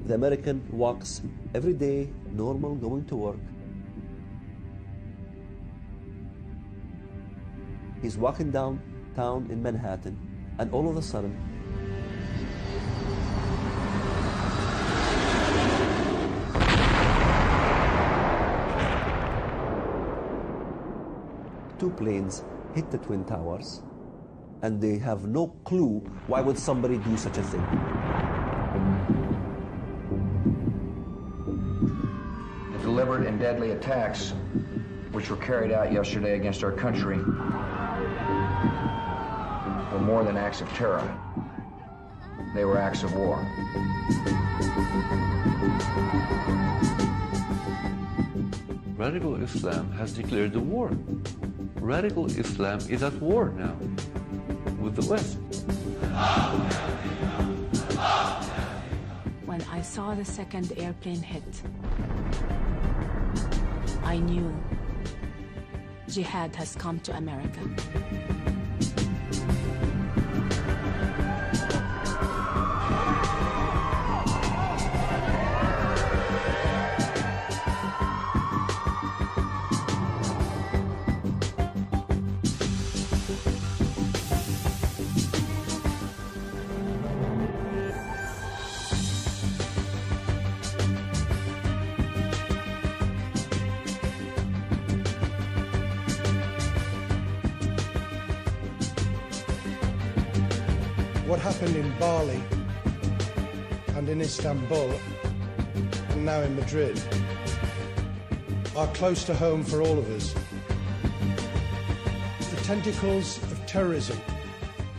The American walks every day, normal, going to work. He's walking downtown in Manhattan, and all of a sudden, two planes hit the Twin Towers, and they have no clue why would somebody do such a thing. Deliberate and deadly attacks which were carried out yesterday against our country were more than acts of terror. They were acts of war. Radical Islam has declared the war. Radical Islam is at war now with the West. When I saw the second airplane hit, I knew jihad has come to America. What happened in Bali and in Istanbul and now in Madrid are close to home for all of us. The tentacles of terrorism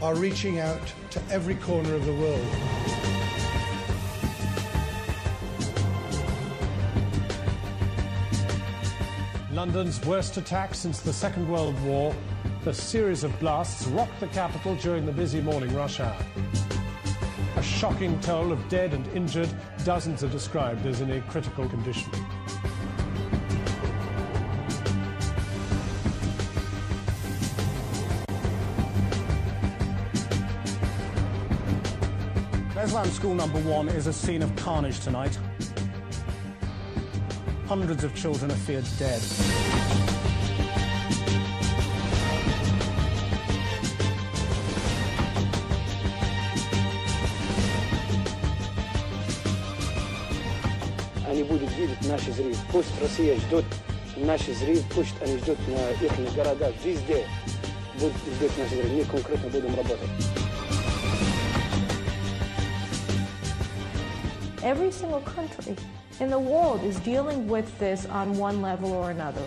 are reaching out to every corner of the world. London's worst attack since the Second World War. The series of blasts rocked the capital during the busy morning rush hour. A shocking toll of dead and injured, dozens are described as in a critical condition. Beslan School number 1 is a scene of carnage tonight. Hundreds of children are feared dead. أنا بود جديد ناش زريب بوست روسيا جدود ناش زريب بوست أنا جدود إحنا جرادات زيز ده بود جدود ناش زريب ني كونكريتنا بود مربوطة. Every single country in the world is dealing with this on one level or another.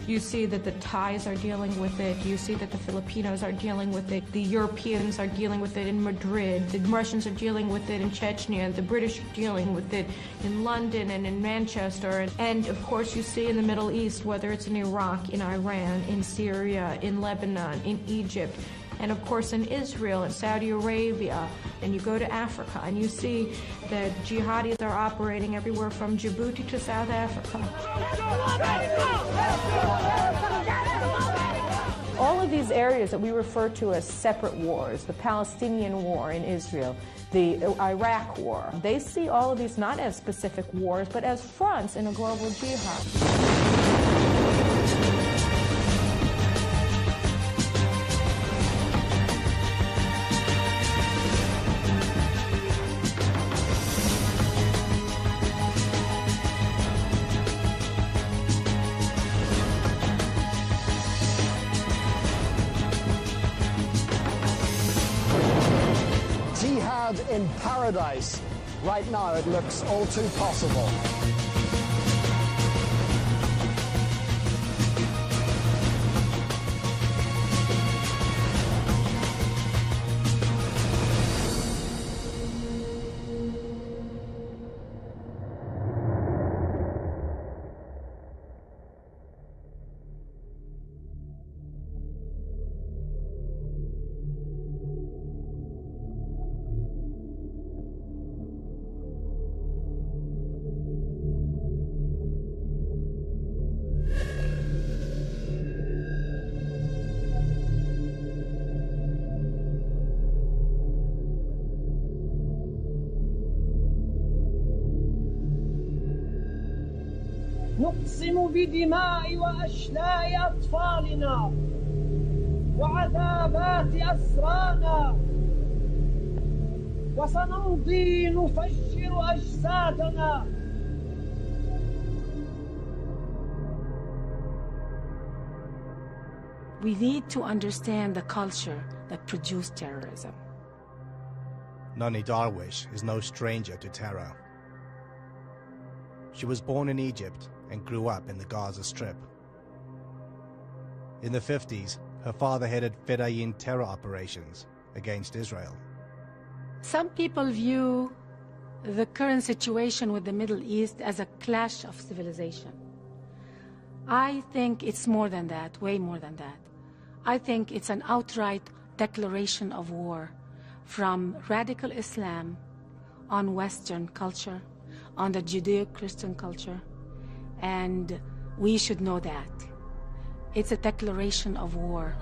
You see that the Thais are dealing with it. You see that the Filipinos are dealing with it. The Europeans are dealing with it in Madrid. The Russians are dealing with it in Chechnya. The British are dealing with it in London and in Manchester. And of course, you see in the Middle East, whether it's in Iraq, in Iran, in Syria, in Lebanon, in Egypt, And of course in Israel and Saudi Arabia, and you go to Africa and you see that jihadis are operating everywhere from Djibouti to South Africa. All of these areas that we refer to as separate wars, the Palestinian war in Israel, the Iraq war, they see all of these not as specific wars, but as fronts in a global jihad. Jihad in paradise. Right now it looks all too possible. نقسم بدماء وأشلاء أطفالنا وعذابات أسرانا وسنمضي نفجر أجسادنا. We need to understand the culture that produced terrorism. Nani Darwish is no stranger to terror. She was born in Egypt and grew up in the Gaza Strip. In the 50s, her father headed Fedayeen terror operations against Israel. Some people view the current situation with the Middle East as a clash of civilization. I think it's more than that, way more than that. I think it's an outright declaration of war from radical Islam on Western culture, on the Judeo-Christian culture, and we should know that. It's a declaration of war.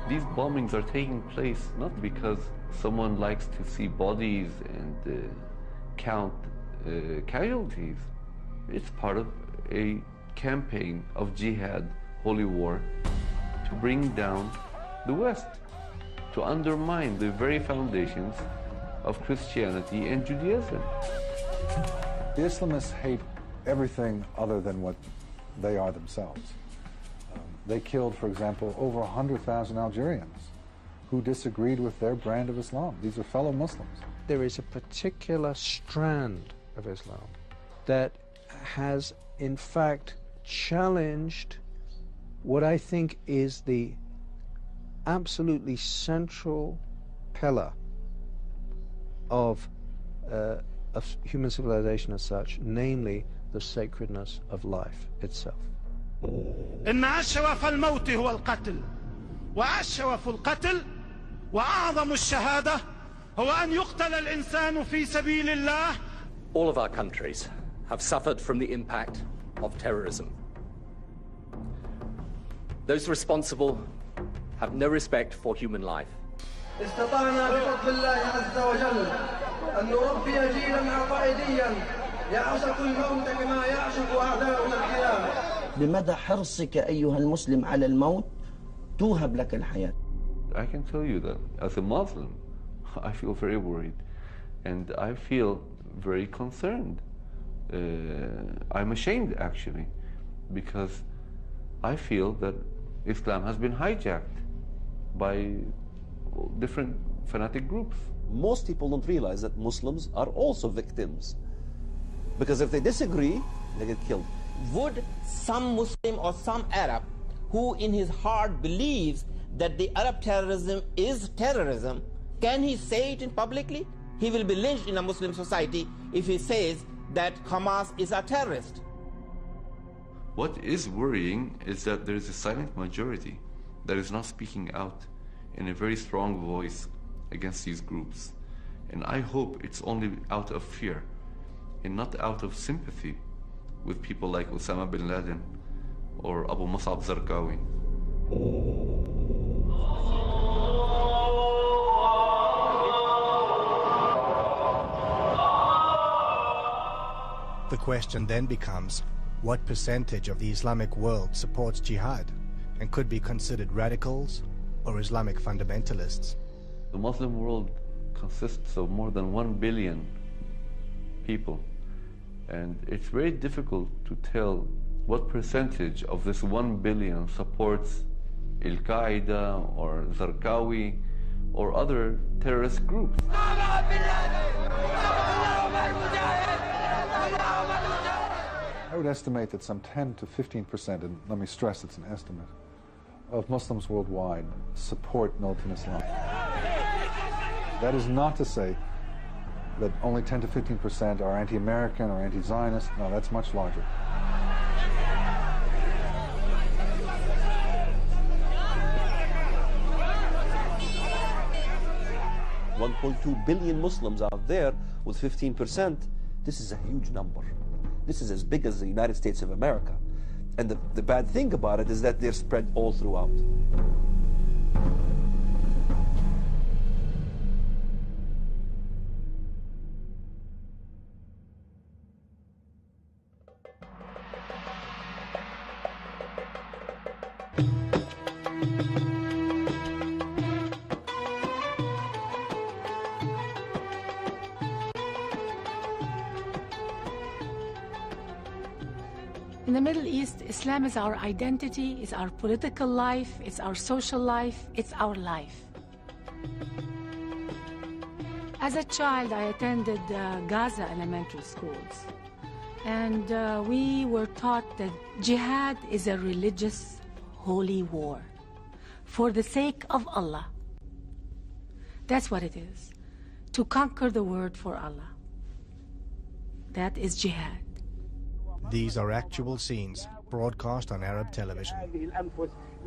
These bombings are taking place not because someone likes to see bodies and count casualties. It's part of a campaign of jihad, holy war, to bring down the West, to undermine the very foundations of Christianity and Judaism. The Islamists hate everything other than what they are themselves. They killed, for example, over 100,000 Algerians who disagreed with their brand of Islam. These are fellow Muslims. There is a particular strand of Islam that has, in fact, challenged what I think is the absolutely central pillar of human civilization as such, namely the sacredness of life itself. إن أشرف الموت هو القتل وأشرف القتل وأعظم الشهادة هو أن يقتل الإنسان في سبيل الله. All of our countries have suffered from the impact of terrorism. Those responsible have no respect for human life. استطعنا بفضل الله عز وجل أن نربي جيلا عقائديا يعشق الموت كما يعشق أعداؤنا الحياة. بمدى حرصك أيها المسلم على الموت توهب لك الحياة. I can tell you that as a Muslim, I feel very worried and I feel very concerned. I'm ashamed actually, because I feel that Islam has been hijacked by different fanatic groups. Most people don't realize that Muslims are also victims, because if they disagree, they get killed. Would some Muslim or some Arab who in his heart believes that the Arab terrorism is terrorism, can he say it publicly? He will be lynched in a Muslim society if he says that Hamas is a terrorist. What is worrying is that there is a silent majority that is not speaking out in a very strong voice against these groups. And I hope it's only out of fear and not out of sympathy with people like Osama bin Laden or Abu Musab Zarqawi. The question then becomes, what percentage of the Islamic world supports jihad and could be considered radicals or Islamic fundamentalists? The Muslim world consists of more than 1 billion people, and it's very difficult to tell what percentage of this 1 billion supports Al-Qaeda or Zarqawi or other terrorist groups. I would estimate that some 10 to 15%, and let me stress it's an estimate, of Muslims worldwide support militant Islam. That is not to say that only 10 to 15% are anti-American or anti-Zionist. No, that's much larger. $1.2 billion Muslims out there with 15%. This is a huge number. This is as big as the United States of America. And the bad thing about it is that they're spread all throughout. In the Middle East, Islam is our identity, it's our political life, it's our social life, it's our life. As a child, I attended Gaza elementary schools, and we were taught that jihad is a religious holy war for the sake of Allah. That's what it is, to conquer the word for Allah. That is jihad. These are actual scenes broadcast on Arab television.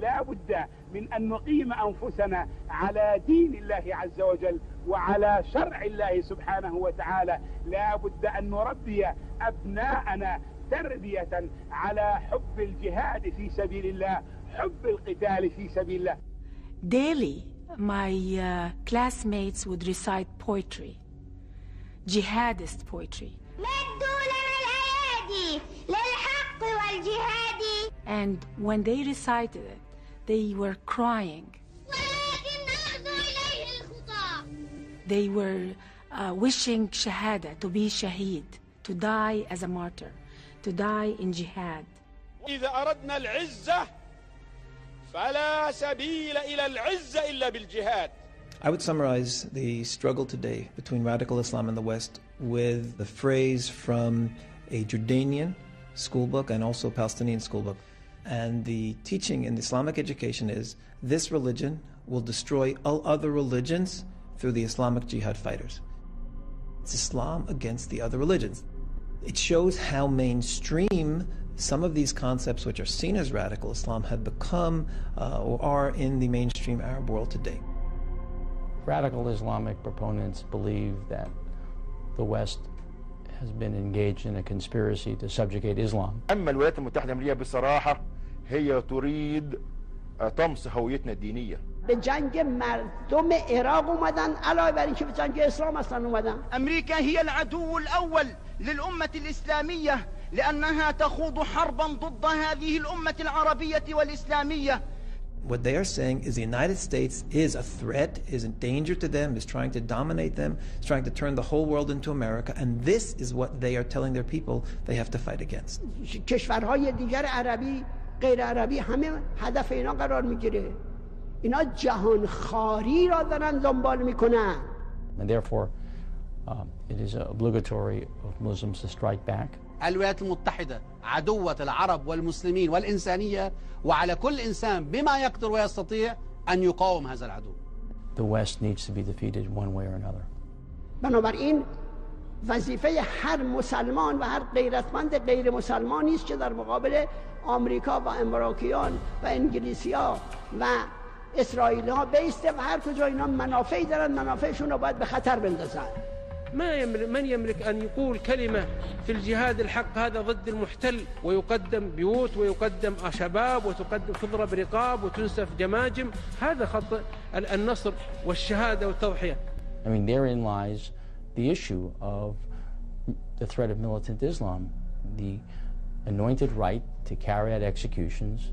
لا بد من أن نقيم أنفسنا على دين الله عز وجل وعلى شرع الله سبحانه وتعالى. لا بد أن نربي أبناءنا تربية على حب الجهاد في سبيل الله، حب القتال في سبيل الله. Daily, my classmates would recite poetry, jihadist poetry. And when they recited it, they were crying. They were wishing shahada, to be shaheed, to die as a martyr, to die in jihad. إذا أردنا العزة فلا سبيل إلى العزة إلا بالجهاد. I would summarize the struggle today between radical Islam in the West with the phrase from a Jordanian schoolbook and also Palestinian schoolbook. And the teaching in Islamic education is this religion will destroy all other religions through the Islamic jihad fighters. It's Islam against the other religions. It shows how mainstream some of these concepts which are seen as radical Islam have become or are in the mainstream Arab world today. Radical Islamic proponents believe that the West has been engaged in a conspiracy to subjugate Islam. أما الولايات المتحدة الأمريكية بصراحة هي تريد طمس هويتنا الدينية. به جنگ مردم عراق اومدن علاوه بر اینکه به جنگ اسلام اصلا اومدن. امریکا هي العدو الاول للامه الاسلاميه لانها تخوض حربا ضد هذه الامه العربيه والاسلاميه. What they are saying is the United States is a threat, is a danger to them, is trying to dominate them, is trying to turn the whole world into America, and this is what they are telling their people they have to fight against. کشورهای دیگر عربی غیر عربی همه هدف اینا قرار میگیره. اینا جهان خاری را دارن دنبال میکنن. And therefore, it is obligatory of Muslims to strike back. الولايات المتحدة عدوة العرب والمسلمين والإنسانية وعلى كل إنسان بما يقدر ويستطيع أن يقاوم هذا العدو. The West needs to be defeated one way or another. بنابراین وظیفه هر مسلمان و هر غیرتمند غیر مسلمانی است که در مقابل آمریکا و امریکیان و انگلیسی‌ها و اسرائیل‌ها بیسته و هر کجا اینا منافعی دارن منافعشون رو باید به خطر بندازن. من يملك أن يقول كلمة في الجهاد الحق هذا ضد المحتل ويقدم بيوت ويقدم شباب وتضرب رقاب وتنسف جماجم. هذا خط النصر والشهادة والتضحية. I mean, therein lies the issue of the threat of militant Islam, the anointed right to carry out executions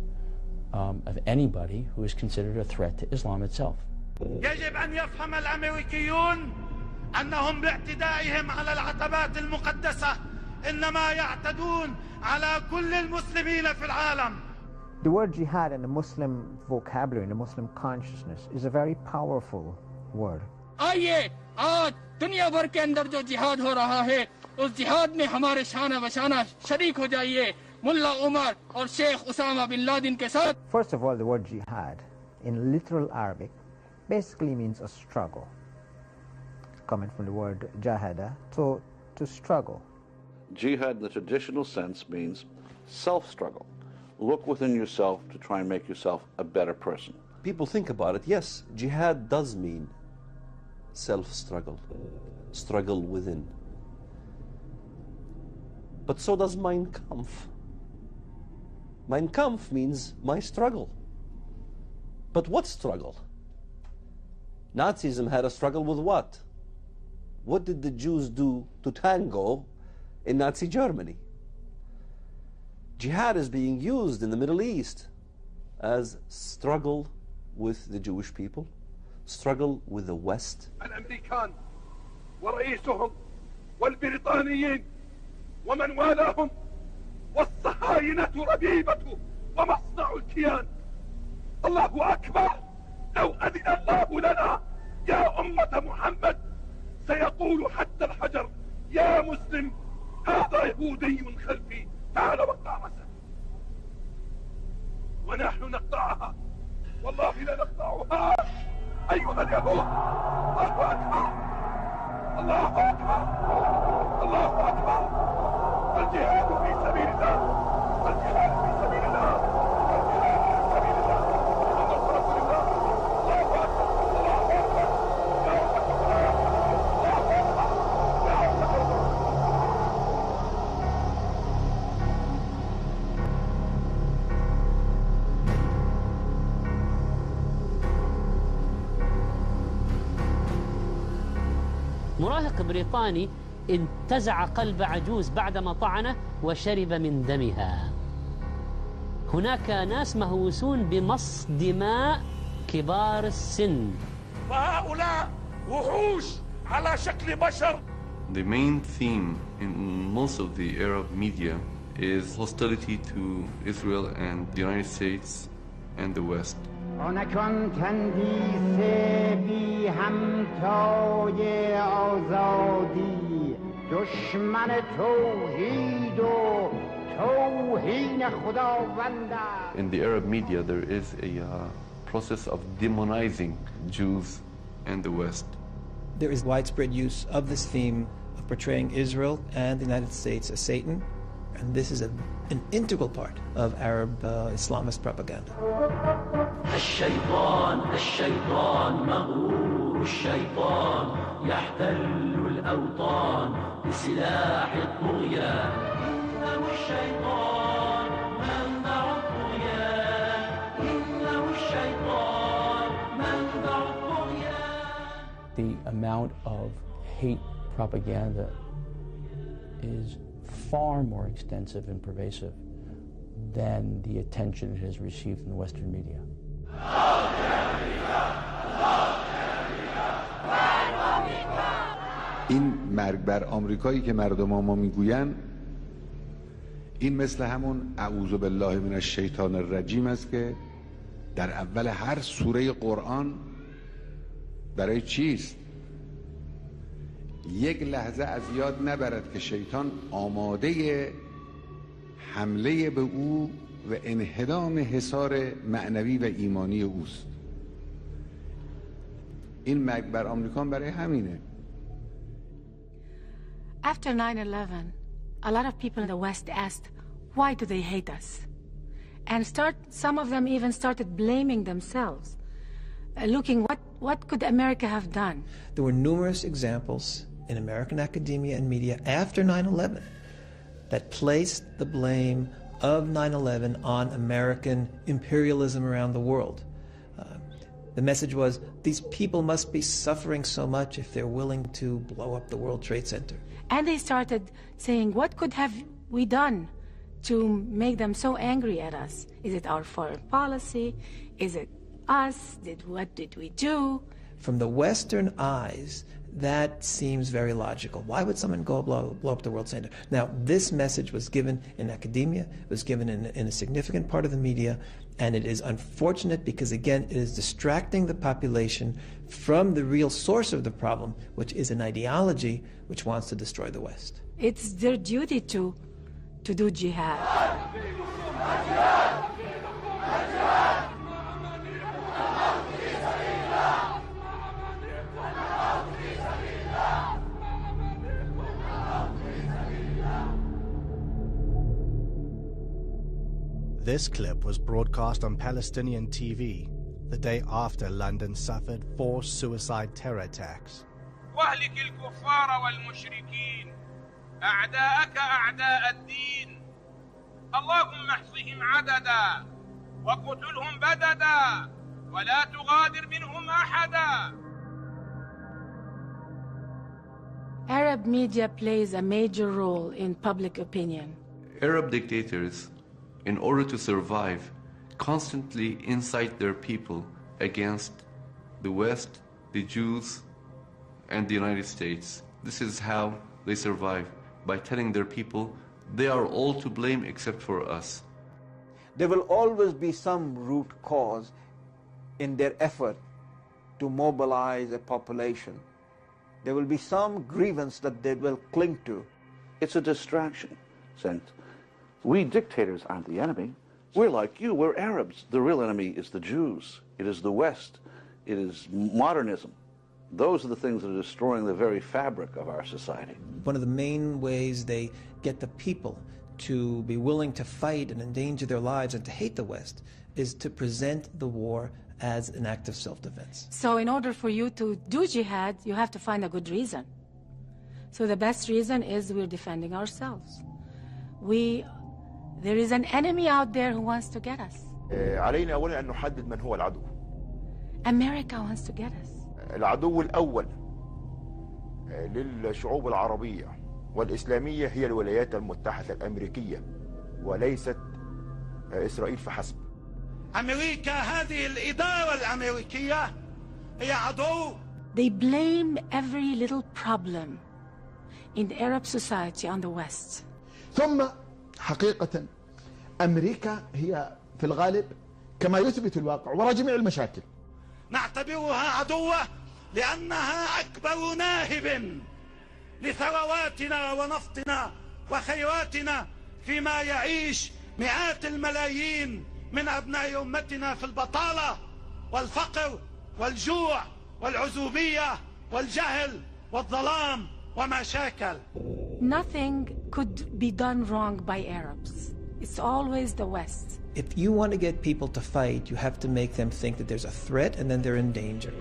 of anybody who is considered a threat to Islam itself. يجب أن يفهم الأمريكيون أنهم باعتدائهم على العتبات المقدسة إنما يعتدون على كل المسلمين في العالم. The word jihad in the Muslim vocabulary, in the Muslim consciousness, is a very powerful word. आइए आज दुनिया भर के अंदर जो जिहाद हो रहा है उस जिहाद में हमारे शाना बशाना शरीक हो जाइए मुल्ला उमर और शेख उसामा बिन लादेन के साथ. First of all, the word jihad in literal Arabic basically means a struggle, coming from the word jahada, so to struggle. Jihad in the traditional sense means self-struggle. Look within yourself to try and make yourself a better person. People think about it, yes, jihad does mean self-struggle, struggle within. But so does Mein Kampf. Mein Kampf means my struggle. But what struggle? Nazism had a struggle with what? What did the Jews do to tango in Nazi Germany? Jihad is being used in the Middle East as struggle with the Jewish people, struggle with the West. الأمريكان ورئيسهم والبريطانيين ومن والاهم والصهاينة ربيبة ومصنع الكيان. الله أكبر. لو أذن الله لنا يا أمة محمد سيقول حتى الحجر يا مسلم هذا يهودي خلفي تعال وقع رأسه. ونحن نقطعها والله لا نقطعها أيها اليهود. الله أكبر الله أكبر الله أكبر. الجهاد في سبيل الله الجهاد في سبيل الله الجهاد في سبيل الله محمد رسول الله. الله أكبر الله أكبر يا أمة الله الله أكبر يا أمة الله. مراهق بريطاني انتزع قلب عجوز بعدما طعنه وشرب من دمها. هناك ناس مهووسون بمص دماء كبار السن. وهؤلاء وحوش على شكل بشر. The main theme in most of the Arab media is hostility to Israel and the United States and the West. آنکان تندیس بی همتای آزادی دشمن توحید و توهین خداوند. In the Arab media there is a process of demonizing Jews and the West. There is widespread use of this theme of portraying Israel and the United States as Satan, and this is an integral part of Arab Islamist propaganda. الشيطان الشيطان مغرور الشيطان يحتل الأوطان بسلاح الطغيان. إنه الشيطان منبع الطغيان إنه الشيطان منبع الطغيان. The amount of hate propaganda is far more extensive and pervasive than the attention it has received in the Western media. این مرگ بر آمریکایی که مردم ما میگوین این مثل همون اعوذ بالله من الشیطان الرجیم است که در اول هر سوره قرآن برای چیست؟ یک لحظه از یاد نبرد که شیطان آماده حمله به او و انهدام حصار معنوی و ایمانی اوست. این مرگ بر آمریکا برای همینه. After 9/11, a lot of people in the West asked, why do they hate us? And some of them even started blaming themselves, looking what could America have done? There were numerous examples in American academia and media after 9/11 that placed the blame of 9/11 on American imperialism around the world. The message was, these people must be suffering so much if they're willing to blow up the World Trade Center. And they started saying, what could have we done to make them so angry at us? Is it our foreign policy? Is it us? What did we do? From the Western eyes, that seems very logical. Why would someone go blow up the World Center? Now, this message was given in academia, it was given in a significant part of the media, and it is unfortunate because, again, it is distracting the population from the real source of the problem, which is an ideology which wants to destroy the West. It's their duty to do jihad. This clip was broadcast on Palestinian TV the day after London suffered 4 suicide terror attacks. واهلك الكفار والمشركين أعداءك أعداء الدين اللهم احصهم عددا وقتلهم بددا ولا تغادر منهم أحدا. Arab media plays a major role in public opinion. Arab dictators, in order to survive, constantly incite their people against the West, the Jews, and the United States. This is how they survive, by telling their people they are all to blame except for us. There will always be some root cause in their effort to mobilize a population. There will be some grievance that they will cling to. It's a distraction, Saint. We dictators aren't the enemy. We're like you, we're Arabs. The real enemy is the Jews. It is the West. It is modernism. Those are the things that are destroying the very fabric of our society. One of the main ways they get the people to be willing to fight and endanger their lives and to hate the West is to present the war as an act of self-defense. So in order for you to do jihad, you have to find a good reason. So the best reason is we're defending ourselves. There is an enemy out there who wants to get us. علينا أولا أن نحدد من هو العدو. America wants to get us. العدو الأول للشعوب العربية والإسلامية هي الولايات المتحدة الأمريكية وليست إسرائيل فحسب. أمريكا هذه الإدارة الأمريكية هي عدو. They blame every little problem in the Arab society on the West. ثم حقيقة أمريكا هي في الغالب كما يثبت الواقع وراء جميع المشاكل. نعتبرها عدوة لأنها أكبر ناهب لثرواتنا ونفطنا وخيراتنا فيما يعيش مئات الملايين من أبناء أمتنا في البطالة والفقر والجوع والعزوبية والجهل والظلام وما شاكل. Nothing could be done wrong by Arabs. It's always the West. If you want to get people to fight, you have to make them think that there's a threat and then they're in danger.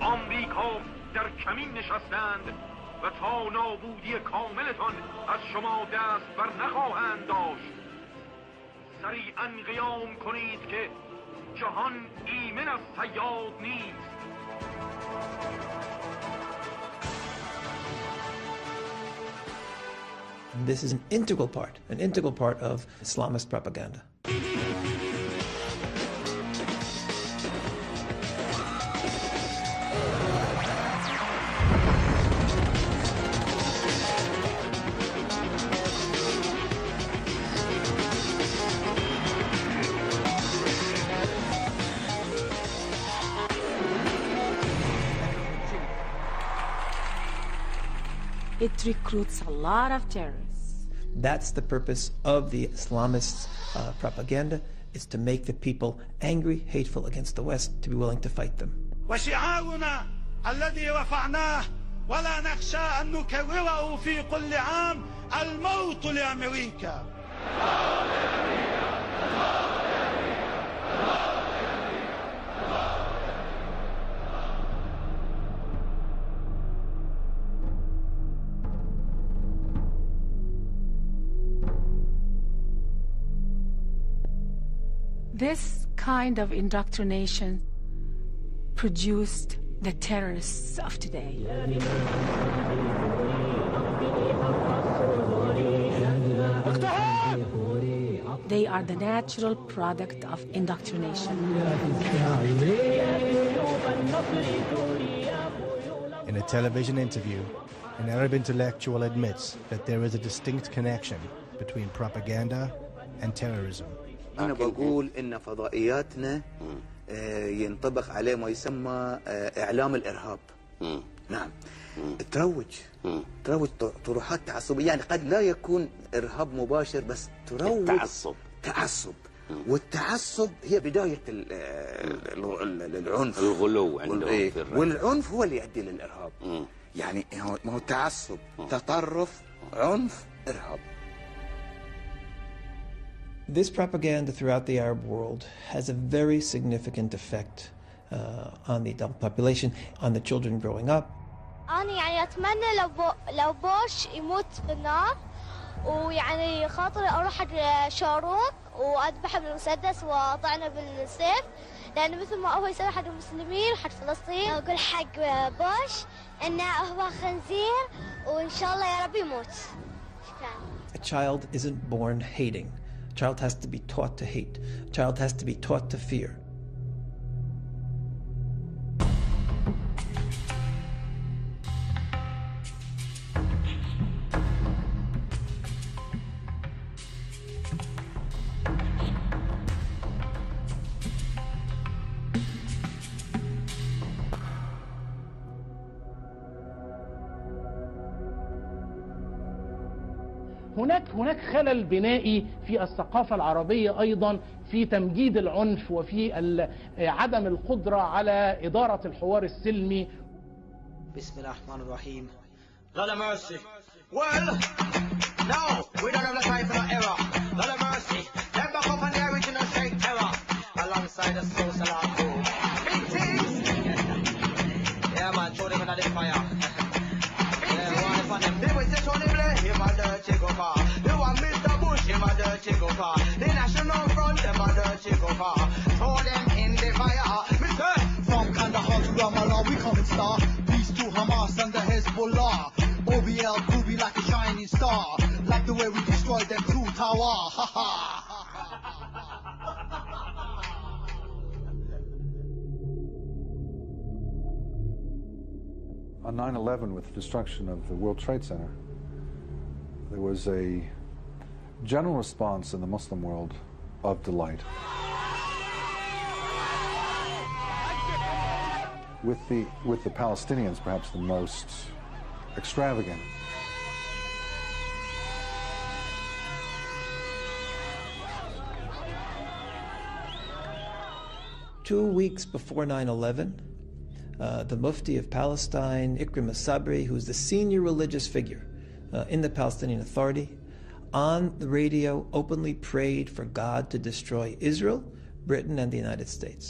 آمریکا در کمین نشستند و تا نابودی کاملتان از شما دست بر نخواهند داشت. سریعاً قیام کنید که جهان ایمن از صیاد نیست. This is an integral part of Islamist propaganda. It recruits a lot of terrorists. That's the purpose of the Islamist propaganda, is to make the people angry, hateful against the West, to be willing to fight them. وشعارنا الذي رفعناه ولا نخشى أن نكرره في كل عام: الموت لأمريكا. This kind of indoctrination produced the terrorists of today. They are the natural product of indoctrination. In a television interview, an Arab intellectual admits that there is a distinct connection between propaganda and terrorism. أنا بقول إن فضائياتنا ينطبق عليه ما يسمى إعلام الإرهاب. نعم. تروج طروحات تعصبية، يعني قد لا يكون إرهاب مباشر بس تروج تعصب. والتعصب هي بداية العنف، الغلو عندهم في الرأي. والعنف هو اللي يؤدي للإرهاب. يعني ما هو تعصب، تطرف، عنف، إرهاب. This propaganda throughout the Arab world has a very significant effect on the adult population, on the children growing up. أنا يعني أتمنى لو بوش يموت بالنار، ويعني خاطر أروح حق شارون وأذبحه بالمسدس وأطعنه بالسيف، لأنه مثل ما هو يسوي حق المسلمين وحق فلسطين. أقول حق بوش إنه هو خنزير وإن شاء الله يا رب يموت. A child isn't born hating. A child has to be taught to hate. A child has to be taught to fear. هناك خلل بنائي في الثقافة العربية أيضا، في تمجيد العنف وفي عدم القدرة على إدارة الحوار السلمي. بسم الله الرحمن الرحيم. Lord of mercy. Well, no, we don't have the time for no error. Lord of mercy. Them back up on the original straight error. Alongside the social art group. Big things. Yeah man, throw them in the fire. They will say Tony Blair, him a dirty gopher. They want Mr. Bush, him a dirty gopher. The National Front, them a dirty gopher. Throw them in the fire. Mr. From Kandahar to Ramallah, we come and star. Peace to Hamas and the Hezbollah. OBL could be like a shining star. Like the way we destroyed them through Tawa. Ha ha. On 9/11, with the destruction of the World Trade Center, there was a general response in the Muslim world of delight. With the Palestinians, perhaps the most extravagant. Two weeks before 9/11, the Mufti of Palestine, Ikrim al-Sabri, who's the senior religious figure in the Palestinian Authority, on the radio openly prayed for God to destroy Israel, Britain, and the United States.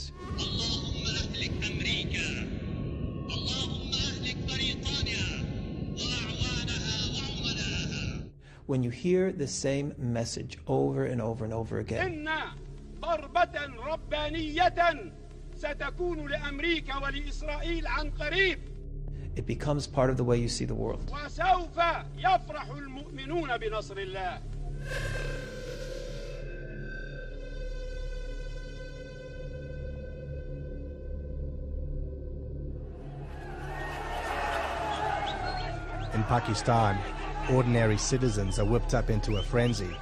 When you hear the same message over and over and over again, ستكون لأمريكا ولإسرائيل عن قريب. It becomes part of the way you see the world. وسوف يفرح المؤمنون بنصر الله. In Pakistan, ordinary citizens are whipped up into a frenzy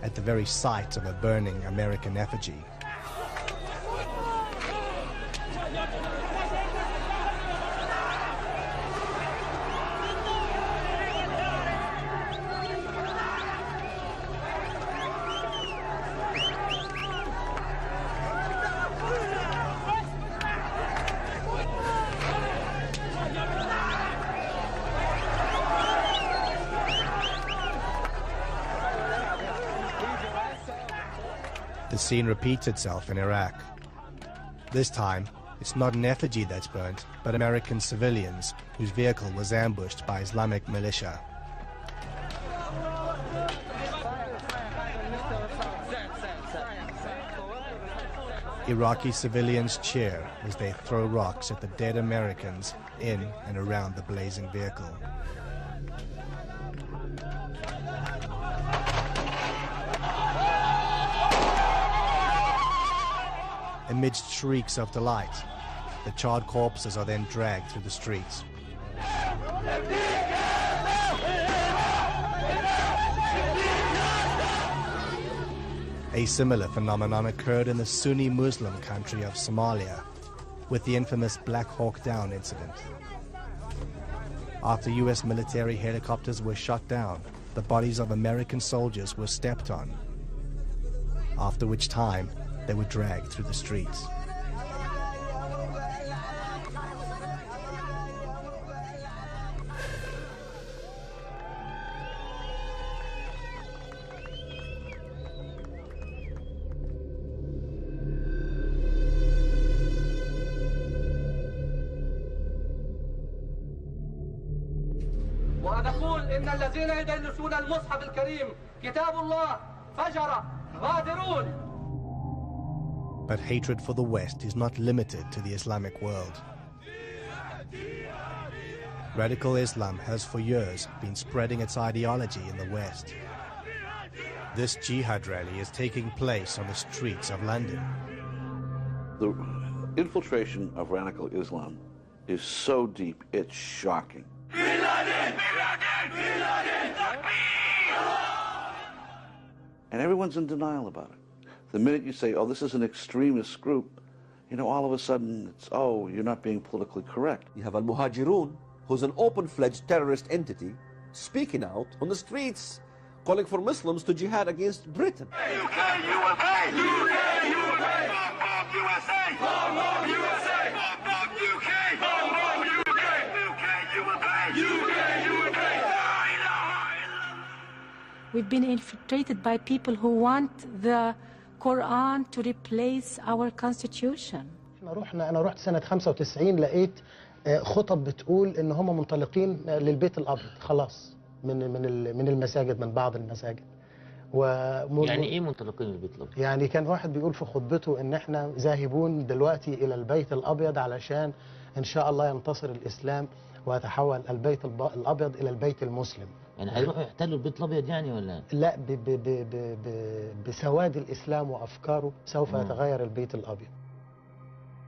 at the very sight of a burning American effigy. The scene repeats itself in Iraq. This time, it's not an effigy that's burnt, but American civilians whose vehicle was ambushed by Islamic militia. Iraqi civilians cheer as they throw rocks at the dead Americans in and around the blazing vehicle. Amidst shrieks of delight, the charred corpses are then dragged through the streets. A similar phenomenon occurred in the Sunni Muslim country of Somalia with the infamous Black Hawk Down incident. After US military helicopters were shot down, the bodies of American soldiers were stepped on, after which time they were dragged through the streets. ونقول إن الذين يدنسون المصحف الكريم كتاب الله فجر غادرون. But hatred for the West is not limited to the Islamic world. Radical Islam has for years been spreading its ideology in the West. This jihad rally is taking place on the streets of London. The infiltration of radical Islam is so deep, it's shocking. And everyone's in denial about it. The minute you say, oh, this is an extremist group, you know, all of a sudden it's, oh, you're not being politically correct. You have Al-Muhajirun, who's an open-fledged terrorist entity, speaking out on the streets, calling for Muslims to jihad against Britain. We've been infiltrated by people who want the Quran to replace our constitution. أنا رحت سنة 95 لقيت خطب بتقول إن هم منطلقين للبيت الأبيض خلاص من المساجد من بعض المساجد. يعني إيه منطلقين للبيت الأبيض؟ يعني كان واحد بيقول في خطبته إن إحنا ذاهبون دلوقتي إلى البيت الأبيض علشان إن شاء الله ينتصر الإسلام ويتحول البيت الأبيض إلى البيت المسلم. يعني هيروحوا يحتلوا البيت الأبيض يعني ولا؟ لا بسواد الإسلام وأفكاره سوف يتغير البيت الأبيض.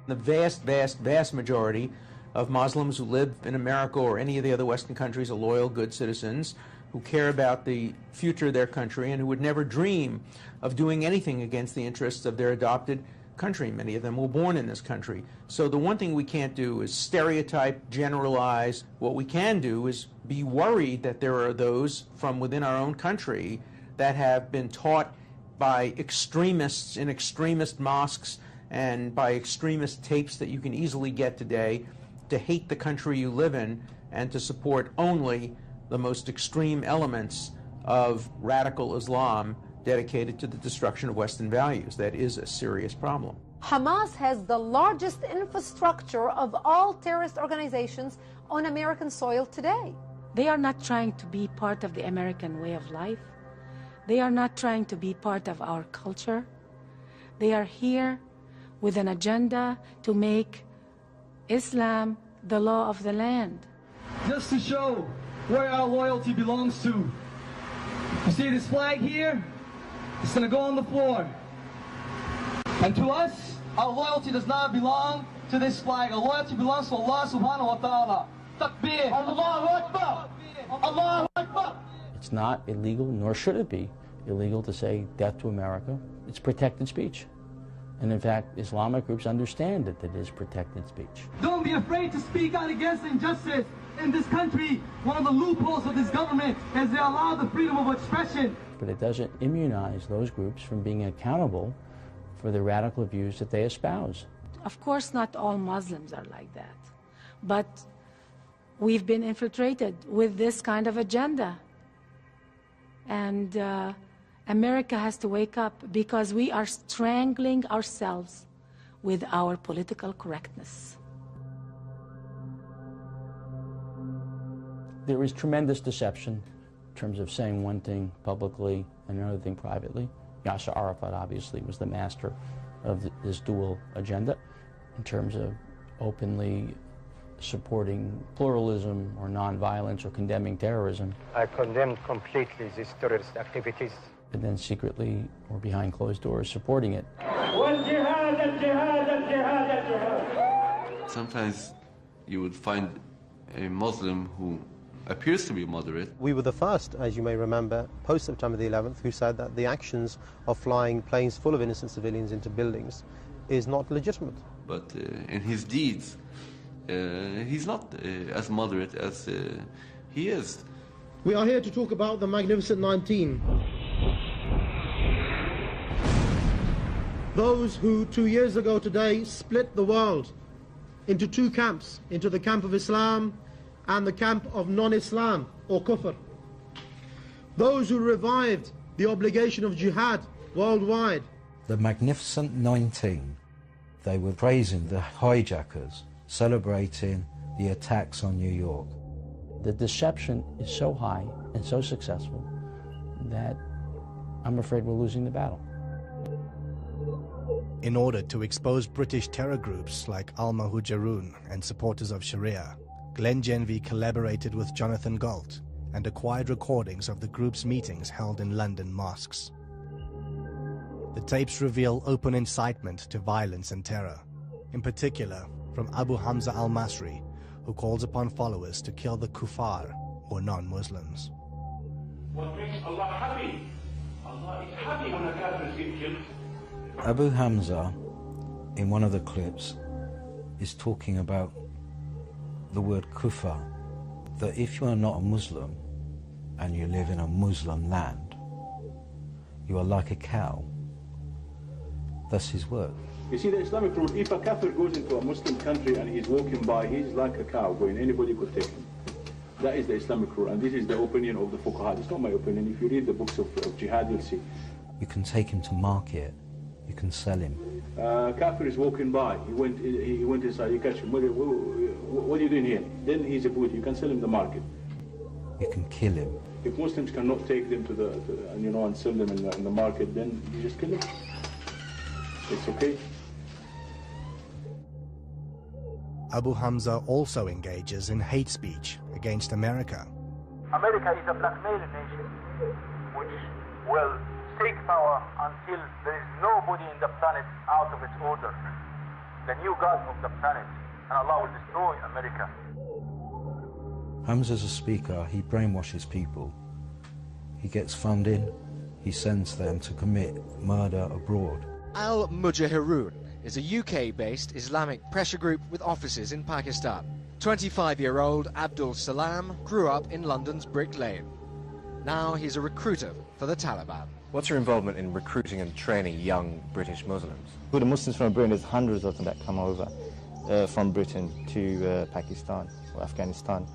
The vast majority of Muslims who live in America or any of the other Western countries are loyal, good citizens who care about the future of their country and who would never dream of doing anything against the interests of their adopted country. Many of them were born in this country. So the one thing we can't do is stereotype, generalize. What we can do is be worried that there are those from within our own country that have been taught by extremists in extremist mosques and by extremist tapes that you can easily get today to hate the country you live in and to support only the most extreme elements of radical Islam dedicated to the destruction of Western values. That is a serious problem. Hamas has the largest infrastructure of all terrorist organizations on American soil today. They are not trying to be part of the American way of life. They are not trying to be part of our culture. They are here with an agenda to make Islam the law of the land. Just to show where our loyalty belongs to. You see this flag here? It's going to go on the floor. And to us, our loyalty does not belong to this flag. Our loyalty belongs to Allah subhanahu wa ta'ala. Takbir. Allahu Akbar. Allahu Akbar. It's not illegal, nor should it be illegal to say death to America. It's protected speech. And in fact, Islamic groups understand that it is protected speech. Don't be afraid to speak out against injustice in this country. One of the loopholes of this government is they allow the freedom of expression. But it doesn't immunize those groups from being accountable for the radical views that they espouse. Of course, not all Muslims are like that. But we've been infiltrated with this kind of agenda. And America has to wake up because we are strangling ourselves with our political correctness. There is tremendous deception in terms of saying one thing publicly and another thing privately. Yasser Arafat obviously was the master of this dual agenda in terms of openly supporting pluralism or nonviolence or condemning terrorism. I condemn completely these terrorist activities. And then secretly or behind closed doors supporting it. Sometimes you would find a Muslim who appears to be moderate. We were the first, as you may remember, post-September the 11th, who said that the actions of flying planes full of innocent civilians into buildings is not legitimate. But in his deeds, he's not as moderate as he is. We are here to talk about the Magnificent 19. Those who 2 years ago today split the world into two camps, into the camp of Islam and the camp of non-Islam or Kufr. Those who revived the obligation of jihad worldwide. The Magnificent 19, they were praising the hijackers, celebrating the attacks on New York. The deception is so high and so successful that I'm afraid we're losing the battle. In order to expose British terror groups like Al-Muhajirun and supporters of Sharia, Glenn Genvey collaborated with Jonathan Galt and acquired recordings of the group's meetings held in London mosques. The tapes reveal open incitement to violence and terror, in particular from Abu Hamza al-Masri, who calls upon followers to kill the kuffar, or non-Muslims. What makes Allah happy? Allah is happy when a kafir is getting killed. Abu Hamza, in one of the clips, is talking about the word kufar, that if you are not a Muslim and you live in a Muslim land, you are like a cow. That's his word. You see, the Islamic rule, if a kafir goes into a Muslim country and he's walking by, he's like a cow going, anybody could take him. That is the Islamic rule, and this is the opinion of the fuqaha. It's not my opinion. If you read the books of jihad, you'll see. You can take him to market, you can sell him. Kafir is walking by, he went inside, you catch him, what are you doing here? Then he's a booty, you can sell him the market. You can kill him. If Muslims cannot take them and sell them in the market, then you just kill them. It's okay. Abu Hamza also engages in hate speech against America. America is a blackmailing nation which will take power until there is nobody in the planet out of its order. The new God of the planet, and Allah will destroy America. Hamza's a speaker, he brainwashes people. He gets funding, he sends them to commit murder abroad. Al-Mujahirun is a UK-based Islamic pressure group with offices in Pakistan. 25-year-old Abdul Salam grew up in London's Brick Lane. Now he's a recruiter for the Taliban. What's your involvement in recruiting and training young British Muslims? For the Muslims from Britain, there's hundreds of them that come over from Britain to Pakistan or Afghanistan.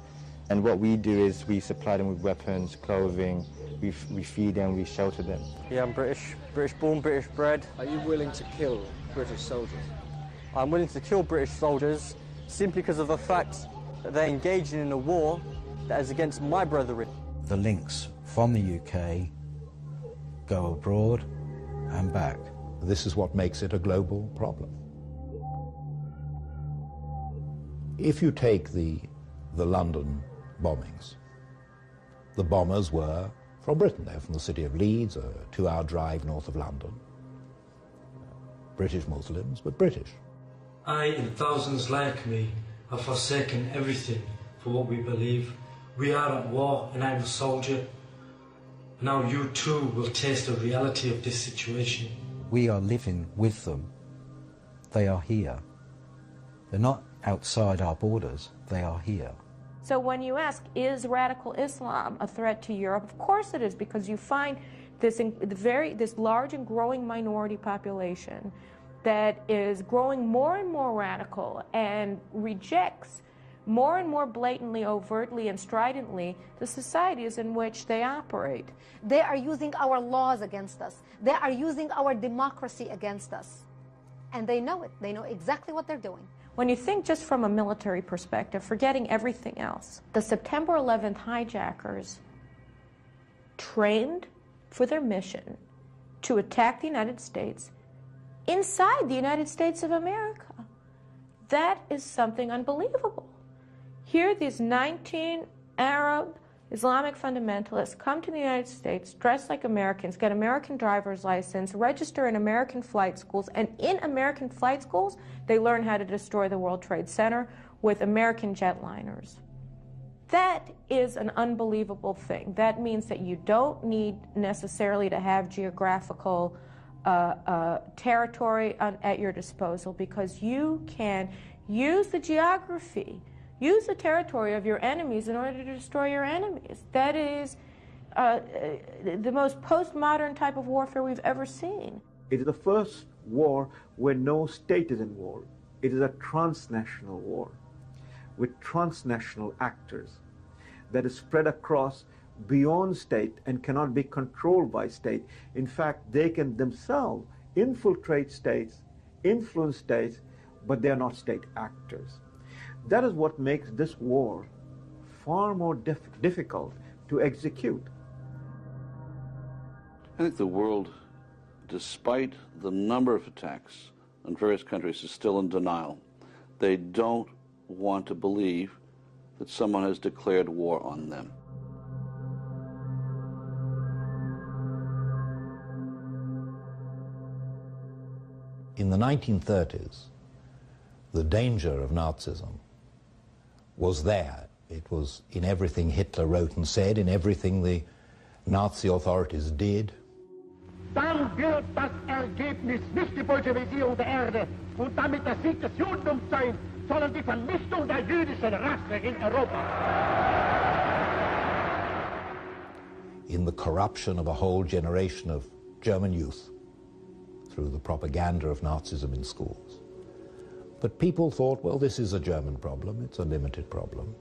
And what we do is we supply them with weapons, clothing, we feed them, we shelter them. Yeah, I'm British born, British bred. Are you willing to kill British soldiers? I'm willing to kill British soldiers simply because of the fact that they're engaging in a war that is against my brethren. The links from the UK go abroad and back. This is what makes it a global problem. If you take the London bombings, the bombers were from Britain. They're from the city of Leeds, a 2-hour drive north of London. British Muslims, but British. I and thousands like me have forsaken everything for what we believe. We are at war and I'm a soldier. Now you too will taste the reality of this situation. We are living with them. They are here. They're not outside our borders, they are here. So when you ask, is radical Islam a threat to Europe? Of course it is, because you find this large and growing minority population that is growing more and more radical and rejects more and more blatantly, overtly, and stridently the societies in which they operate. They are using our laws against us. They are using our democracy against us. And they know it. They know exactly what they're doing. When you think just from a military perspective, forgetting everything else, the September 11th hijackers trained for their mission to attack the United States inside the United States of America. That is something unbelievable. Here, these 19 Arab Islamic fundamentalists come to the United States, dress like Americans, get American driver's license, register in American flight schools, and in American flight schools, they learn how to destroy the World Trade Center with American jetliners. That is an unbelievable thing. That means that you don't need necessarily to have geographical territory at your disposal, because you can use the geography, use the territory of your enemies in order to destroy your enemies. That is the most postmodern type of warfare we've ever seen. It is the first war where no state is in war. It is a transnational war with transnational actors that is spread across beyond state and cannot be controlled by state. In fact, they can themselves infiltrate states, influence states, but they are not state actors. That is what makes this war far more difficult to execute. I think the world, despite the number of attacks on various countries, is still in denial. They don't want to believe that someone has declared war on them. In the 1930s, the danger of Nazism was there. It was in everything Hitler wrote and said, in everything the Nazi authorities did. Dann wird das Ergebnis nicht die Bolschewisierung der Erde und damit der Sieg des Judentums sein, sondern die Vernichtung der jüdischen Rasse in Europa. In the corruption of a whole generation of German youth through the propaganda of Nazism in schools. But people thought, well, this is a German problem, it's a limited problem.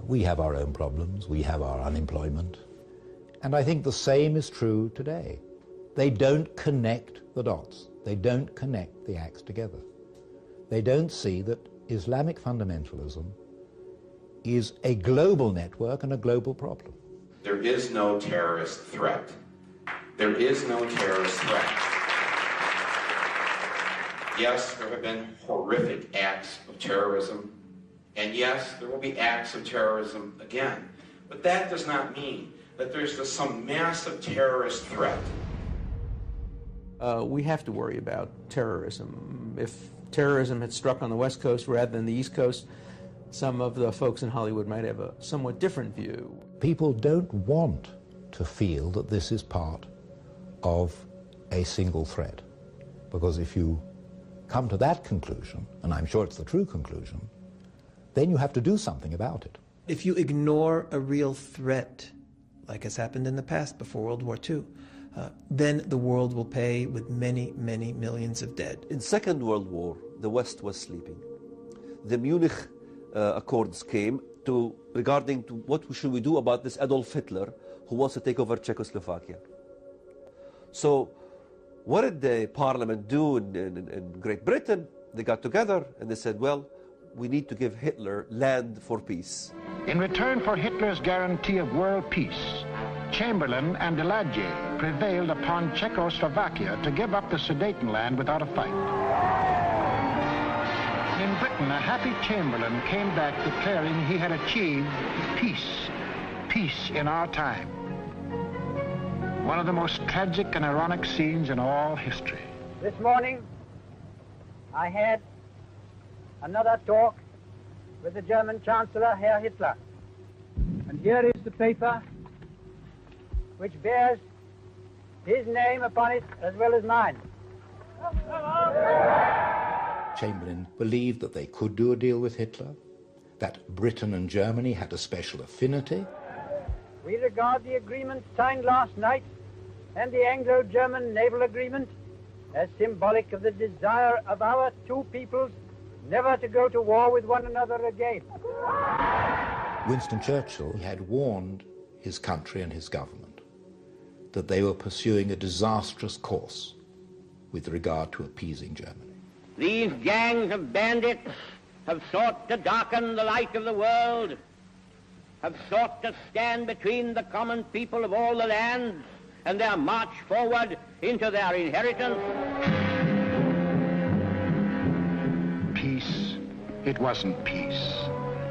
We have our own problems, we have our unemployment. And I think the same is true today. They don't connect the dots. They don't connect the acts together. They don't see that Islamic fundamentalism is a global network and a global problem. There is no terrorist threat. There is no terrorist threat. Yes, there have been horrific acts of terrorism, and yes, there will be acts of terrorism again. But that does not mean that there's just some massive terrorist threat. We have to worry about terrorism. If terrorism had struck on the West Coast rather than the East Coast, some of the folks in Hollywood might have a somewhat different view. People don't want to feel that this is part of a single threat, because if you come to that conclusion, and I'm sure it's the true conclusion, then you have to do something about it. If you ignore a real threat, like has happened in the past before World War II, then the world will pay with many, many millions of dead. In Second World War, the West was sleeping. The Munich Accords came regarding what should we do about this Adolf Hitler who wants to take over Czechoslovakia. So what did the parliament do in Great Britain? They got together and they said, well, we need to give Hitler land for peace. In return for Hitler's guarantee of world peace, Chamberlain and Daladier prevailed upon Czechoslovakia to give up the Sudetenland without a fight. In Britain, a happy Chamberlain came back declaring he had achieved peace, peace in our time. One of the most tragic and ironic scenes in all history. This morning, I had another talk with the German Chancellor, Herr Hitler. And here is the paper which bears his name upon it as well as mine. Chamberlain believed that they could do a deal with Hitler, that Britain and Germany had a special affinity. We regard the agreement signed last night and the Anglo-German naval agreement as symbolic of the desire of our two peoples never to go to war with one another again. Winston Churchill had warned his country and his government that they were pursuing a disastrous course with regard to appeasing Germany. These gangs of bandits have sought to darken the light of the world, have sought to stand between the common people of all the lands and their march forward into their inheritance. Peace. It wasn't peace.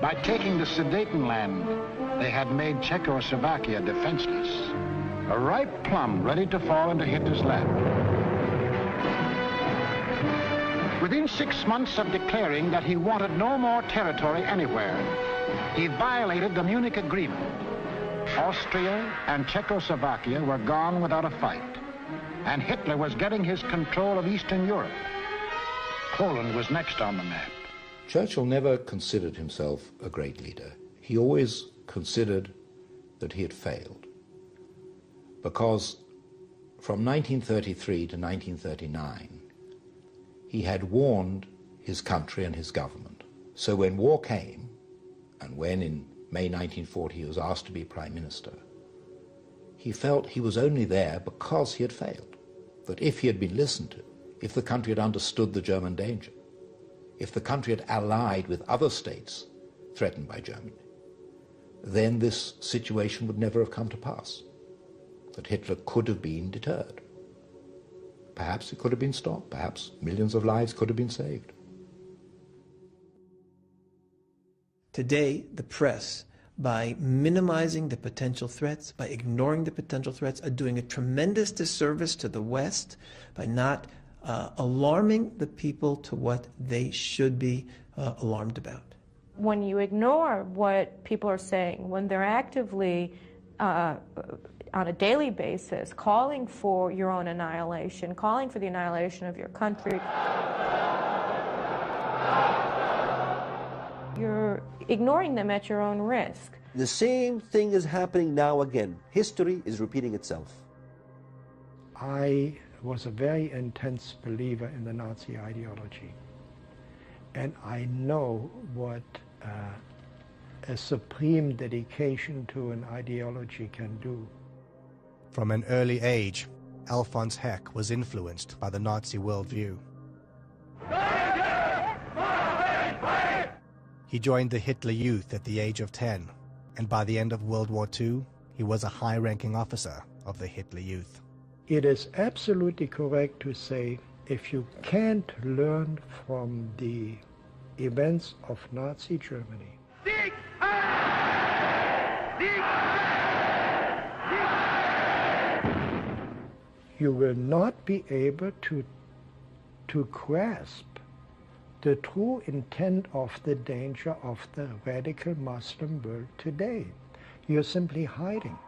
By taking the Sudetenland, they had made Czechoslovakia defenseless, a ripe plum ready to fall into Hitler's lap. Within 6 months of declaring that he wanted no more territory anywhere, he violated the Munich Agreement. Austria and Czechoslovakia were gone without a fight, and Hitler was getting his control of Eastern Europe. Poland was next on the map. Churchill never considered himself a great leader. He always considered that he had failed, because from 1933 to 1939, he had warned his country and his government. So when war came, and when in May 1940 he was asked to be Prime Minister, he felt he was only there because he had failed. That if he had been listened to, if the country had understood the German danger, if the country had allied with other states threatened by Germany, then this situation would never have come to pass. That Hitler could have been deterred. Perhaps it could have been stopped. Perhaps millions of lives could have been saved. Today, the press, by minimizing the potential threats, by ignoring the potential threats, are doing a tremendous disservice to the West by not alarming the people to what they should be alarmed about. When you ignore what people are saying, when they're actively on a daily basis, calling for your own annihilation, calling for the annihilation of your country, you're ignoring them at your own risk. The same thing is happening now again. History is repeating itself. I was a very intense believer in the Nazi ideology, and I know what a supreme dedication to an ideology can do. From an early age, Alphonse Heck was influenced by the Nazi worldview. He joined the Hitler Youth at the age of 10, and by the end of World War II, he was a high-ranking officer of the Hitler Youth. It is absolutely correct to say, if you can't learn from the events of Nazi Germany, you will not be able to grasp the true intent of the danger of the radical Muslim world today. You're simply hiding.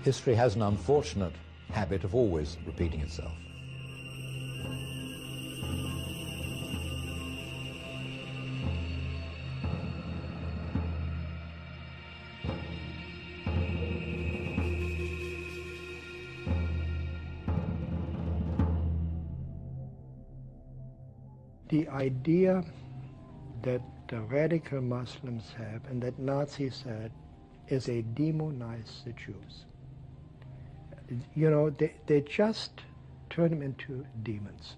History has an unfortunate habit of always repeating itself. The idea that the radical Muslims have and that Nazis had is they demonize the Jews. You know, they just turn them into demons.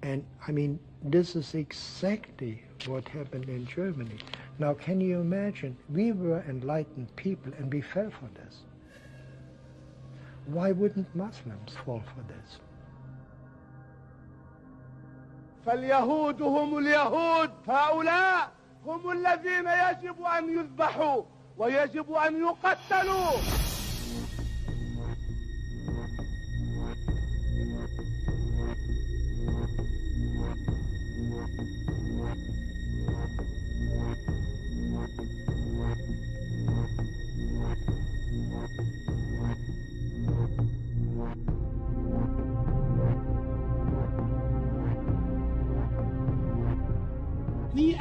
And I mean, this is exactly what happened in Germany. Now, can you imagine? We were enlightened people and we fell for this. Why wouldn't Muslims fall for this? فاليهود هم اليهود، هؤلاء هم الذين يجب أن يذبحوا ويجب أن يقتلوا.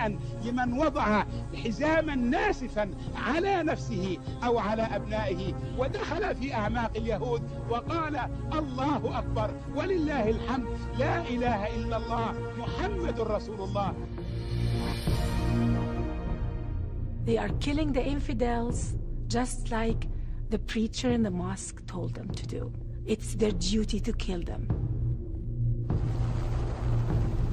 هنيئا لمن وضع حزاما ناسفا على نفسه أو على أبنائه ودخل في أعماق اليهود وقال الله أكبر ولله الحمد لا إله إلا الله محمد رسول الله. They are killing the infidels just like the preacher in the mosque told them to do. It's their duty to kill them.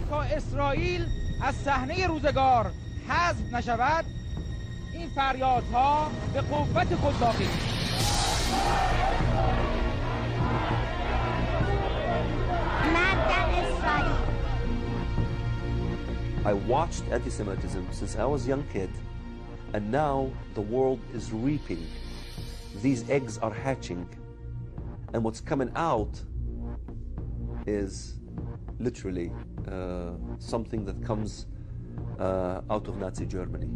تا اسرائیل از صحنه روزگار حذف نشود این فریادها به قوت خود باقی. I watched anti-Semitism since I was a young kid, and now the world is reaping. These eggs are hatching, and what's coming out is literally something that comes out of Nazi Germany.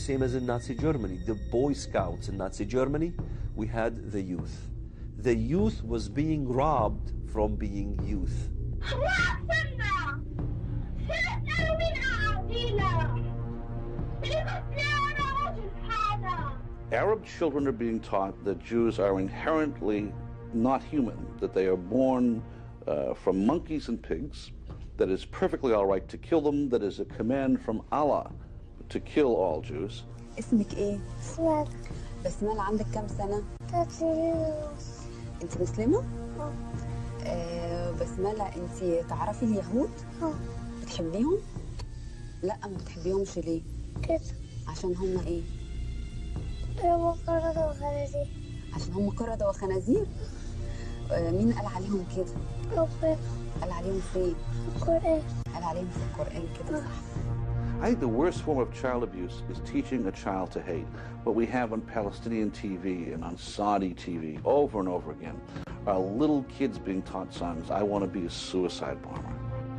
Same as in Nazi Germany, the Boy Scouts in Nazi Germany, we had the youth. The youth was being robbed from being youth. Arab children are being taught that Jews are inherently not human, that they are born from monkeys and pigs, that it's perfectly all right to kill them, that is a command from Allah to kill all Jews. اسمك ايه؟ بسملة. بسملة عندك كام سنة؟ 3 سنين. انت مسلمة؟ بسملة انت تعرفي اليهود؟ بتحبيهم؟ لا ما بتحبيهمش ليه؟ كده. عشان هم ايه؟ هم قردة وخنازير. عشان هم قردة وخنازير؟ مين قال عليهم كده؟ ربنا. قال عليهم فين؟ القرآن. قال عليهم في القرآن كده صح. I think the worst form of child abuse is teaching a child to hate. What we have on Palestinian TV and on Saudi TV over and over again are little kids being taught songs, I want to be a suicide bomber.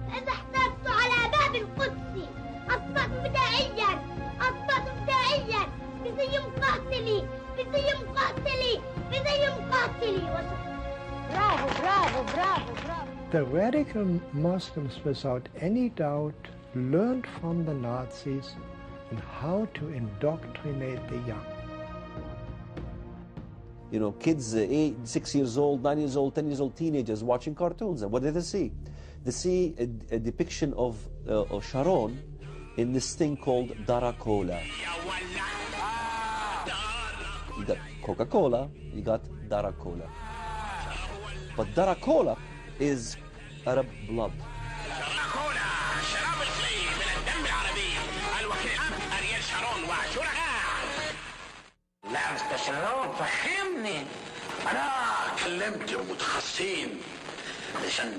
إذا احتجت على باب القدس أصبت بدائيا بزي مقاتلي بزي مقاتلي برافو. The radical Muslims, without any doubt, learned from the Nazis and how to indoctrinate the young. You know, kids 8, 6 years old, 9 years old, 10 years old, teenagers watching cartoons. And what do they see? They see a depiction of Sharon in this thing called Dara-Cola. You got Coca-Cola, you got Dara-Cola. But Dara-Cola is Arab blood. لا مستر شرون فهمني انا كلمت متخصصين عشان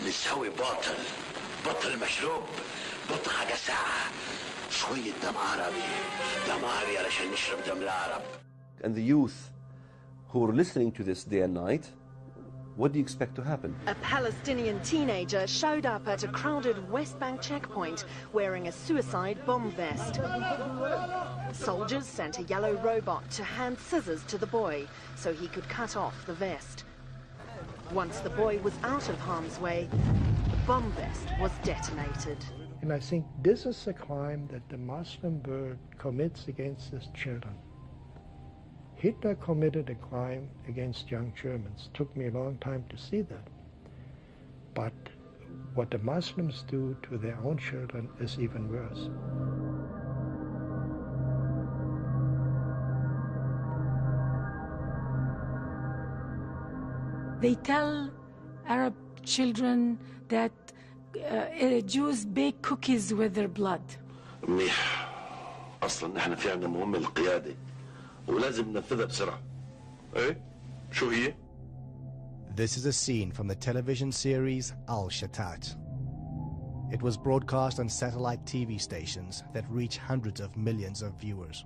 نسوي بطل مشروب بطل حاجه ساعه شويه دم عربي علشان نشرب دم العرب. And the youth who are listening to this day and night, what do you expect to happen? A Palestinian teenager showed up at a crowded West Bank checkpoint wearing a suicide bomb vest. Soldiers sent a yellow robot to hand scissors to the boy so he could cut off the vest. Once the boy was out of harm's way, the bomb vest was detonated. And I think this is a crime that the Muslim world commits against its children. Hitler committed a crime against young Germans. Took me a long time to see that. But what the Muslims do to their own children is even worse. They tell Arab children that Jews bake cookies with their blood. منيح. أصلاً نحن في عندنا مهمة القيادة. ولازم ننفذها بسرعة. إيه؟ شو هي؟ This is a scene from the television series Al-Shatat. It was broadcast on satellite TV stations that reach hundreds of millions of viewers.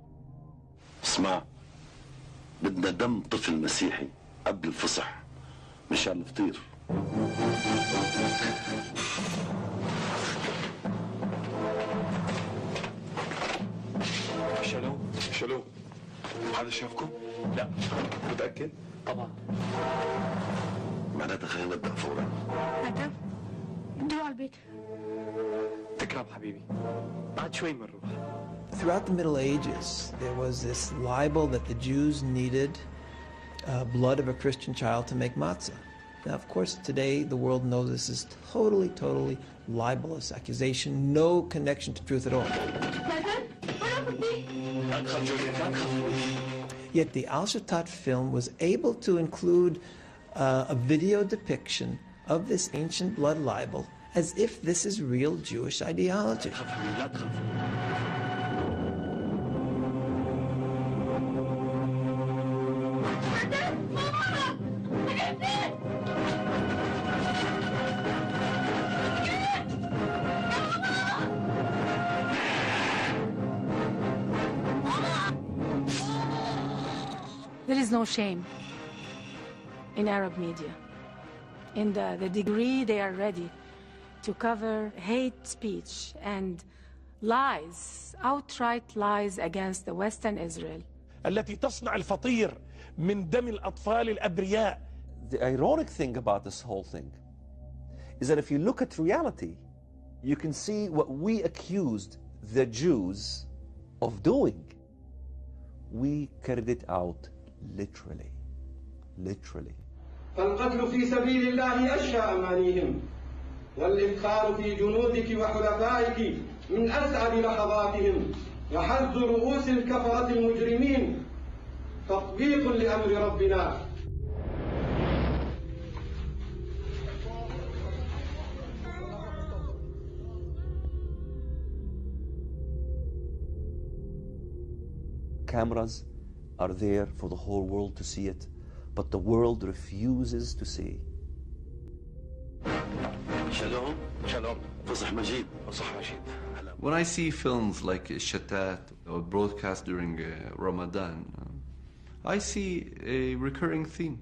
اسمع، بدنا دم طفل مسيحي قبل الفصح مشان الفطير. شالوه حدا شافكم؟ لا. متأكد؟ طبعا. معناتها خلينا نبدأ فورا. أدم ندور على البيت. تكرم حبيبي بعد شوي بنروح. Throughout the Middle Ages, there was this libel that the Jews needed blood of a Christian child to make matzah. Now, of course, today the world knows this is totally libelous accusation, no connection to truth at all. Yet the Al-Shatat film was able to include a video depiction of this ancient blood libel as if this is real Jewish ideology. There is no shame in Arab media. In the degree they are ready to cover hate speech and lies, outright lies against the Western Israel. التي تصنع الفطير من دم الأطفال الأبرياء. The ironic thing about this whole thing is that if you look at reality, you can see what we accused the Jews of doing. We carried it out literally. فالقتل في سبيل الله أشهى أمانيهم والإفخار في جنودك وحلفائك من أسعد لحظاتهم وحز رؤوس الكفرة المجرمين تطبيق لأمر ربنا. Cameras are there for the whole world to see it, but the world refuses to see. Shalom, shalom. فصح مجيد. فصح مجيد. When I see films like Shatat or broadcast during Ramadan, I see a recurring theme.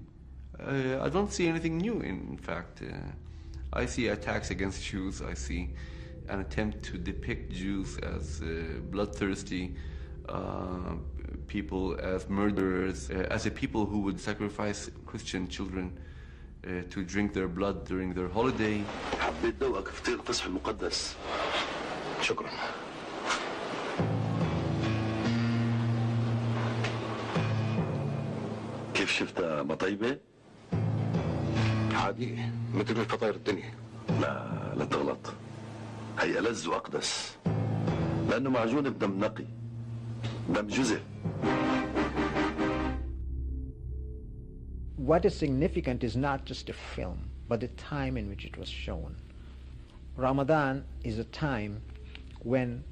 I don't see anything new, in fact. I see attacks against Jews. I see an attempt to depict Jews as bloodthirsty people, as murderers, as a people who would sacrifice Christian children to drink their blood during their holiday. حبيت ذوقك فطير الفصح المقدس. شكرا. كيف شفتها مطيبة؟ عادية مثل الفطاير الدنيا. لا تغلط. هي ألذ وأقدس. لأنه معجون بدم نقي. دم جزء. What is significant is not just the film, but the time in which it was shown. Ramadan is a time when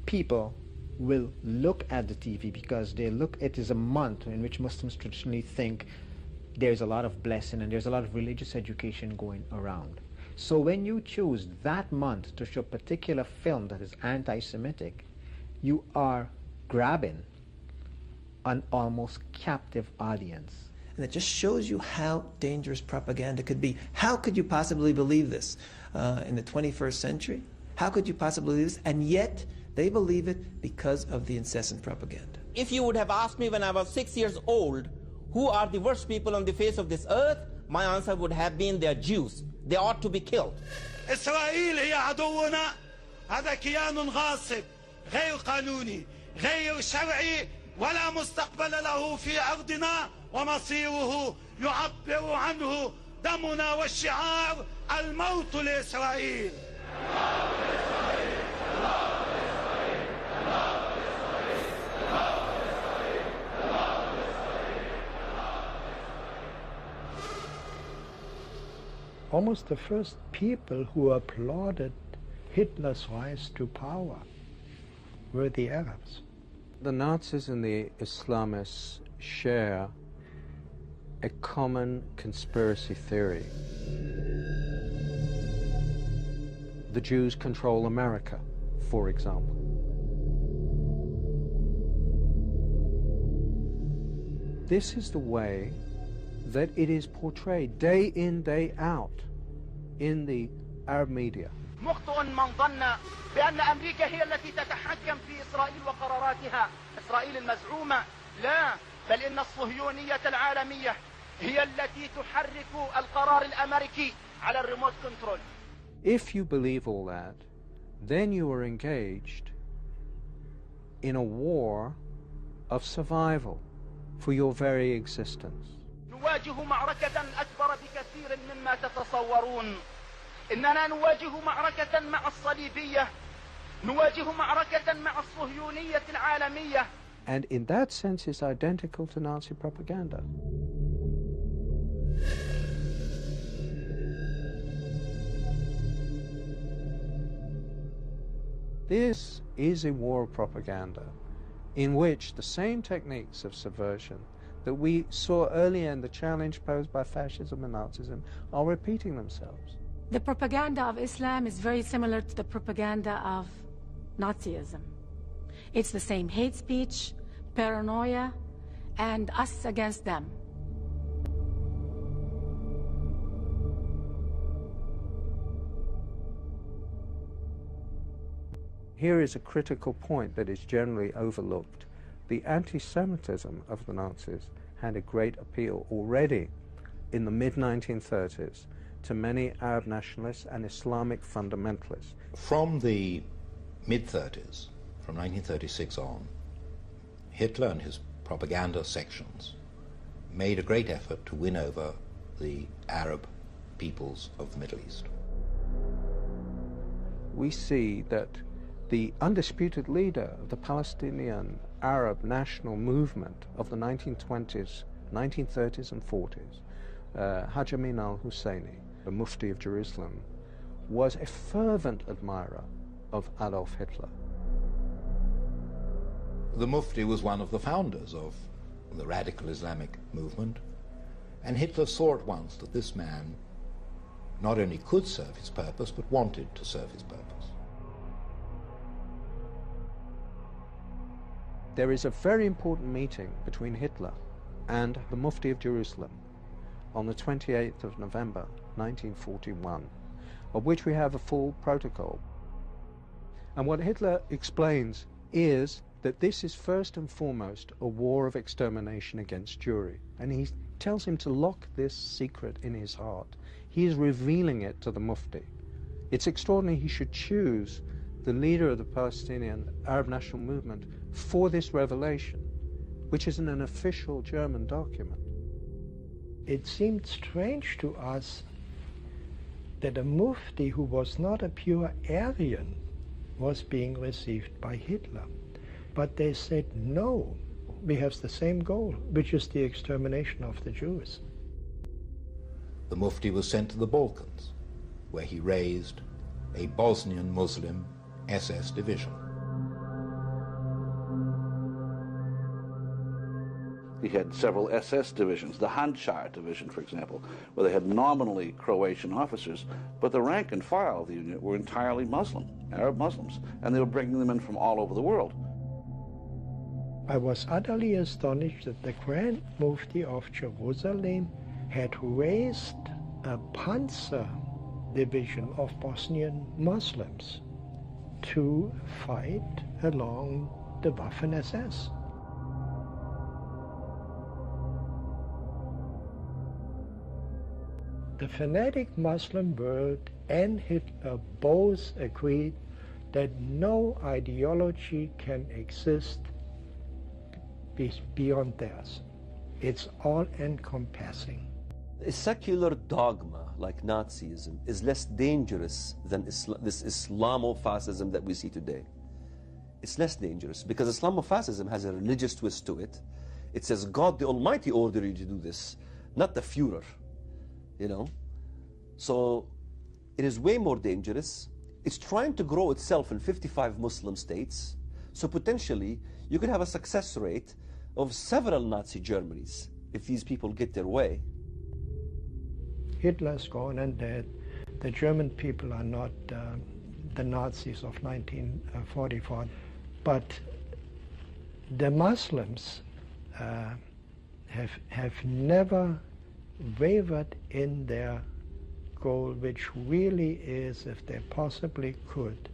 people will look at the TV because it is a month in which Muslims traditionally think there's a lot of blessing and there's a lot of religious education going around. So when you choose that month to show a particular film that is anti-Semitic, you are grabbing an almost captive audience. And it just shows you how dangerous propaganda could be. How could you possibly believe this in the 21st century? How could you possibly believe this? And yet, they believe it because of the incessant propaganda. If you would have asked me when I was 6 years old, who are the worst people on the face of this earth, my answer would have been they're Jews. They ought to be killed. إسرائيل هي عدونا. هذا كيان غاصب غير قانوني غير شرعي ولا مستقبل له في أرضنا ومصيره يعبر عنه دمنا والشعار الموت لإسرائيل. Almost the first people who applauded Hitler's rise to power were the Arabs. The Nazis and the Islamists share a common conspiracy theory. The Jews control America, for example. This is the way that it is portrayed day in, day out in the Arab media. مخطئ من ظن بأن أمريكا هي التي تتحكم في إسرائيل وقراراتها، إسرائيل المزعومة، لا، بل إن الصهيونية العالمية هي التي تحرك القرار الأمريكي على الريموت كنترول. If you believe all that, then you are engaged in a war of survival for your very existence. نواجه معركة أكبر بكثير مما تتصورون. إننا نواجه معركة مع الصليبية، نواجه معركة مع الصهيونية العالمية. And in that sense it's identical to Nazi propaganda. This is a war of propaganda in which the same techniques of subversion that we saw earlier in the challenge posed by fascism and Nazism are repeating themselves. The propaganda of Islam is very similar to the propaganda of Nazism. It's the same hate speech, paranoia, and us against them. Here is a critical point that is generally overlooked. The anti-Semitism of the Nazis had a great appeal already in the mid-1930s to many Arab nationalists and Islamic fundamentalists. From the mid-30s, from 1936 on, Hitler and his propaganda sections made a great effort to win over the Arab peoples of the Middle East. We see that the undisputed leader of the Palestinian Arab national movement of the 1920s, 1930s and 40s, Haj Amin al-Husseini, the Mufti of Jerusalem, was a fervent admirer of Adolf Hitler. The Mufti was one of the founders of the radical Islamic movement, and Hitler saw at once that this man not only could serve his purpose, but wanted to serve his purpose. There is a very important meeting between Hitler and the Mufti of Jerusalem on the 28th of November 1941, of which we have a full protocol. And what Hitler explains is that this is first and foremost a war of extermination against Jewry, and he tells him to lock this secret in his heart. He is revealing it to the Mufti. It's extraordinary he should choose the leader of the Palestinian Arab National Movement for this revelation, which is in an official German document. It seemed strange to us that a Mufti who was not a pure Aryan was being received by Hitler. But they said, no, we have the same goal, which is the extermination of the Jews. The Mufti was sent to the Balkans, where he raised a Bosnian Muslim SS division. He had several SS divisions, the Handschar division, for example, where they had nominally Croatian officers, but the rank and file of the unit were entirely Muslim, Arab Muslims, and they were bringing them in from all over the world. I was utterly astonished that the Grand Mufti of Jerusalem had raised a Panzer division of Bosnian Muslims to fight along the Waffen-SS. The fanatic Muslim world and Hitler both agreed that no ideology can exist beyond theirs. It's all-encompassing. A secular dogma like Nazism is less dangerous than this Islamofascism that we see today. It's less dangerous because Islamofascism has a religious twist to it. It says God the Almighty ordered you to do this, not the Führer, you know. So it is way more dangerous. It's trying to grow itself in 55 Muslim states, so potentially you could have a success rate of several Nazi Germanys if these people get their way. Hitler's gone and dead. The German people are not the Nazis of 1944, but the Muslims have never wavered in their goal, which really is, if they possibly could,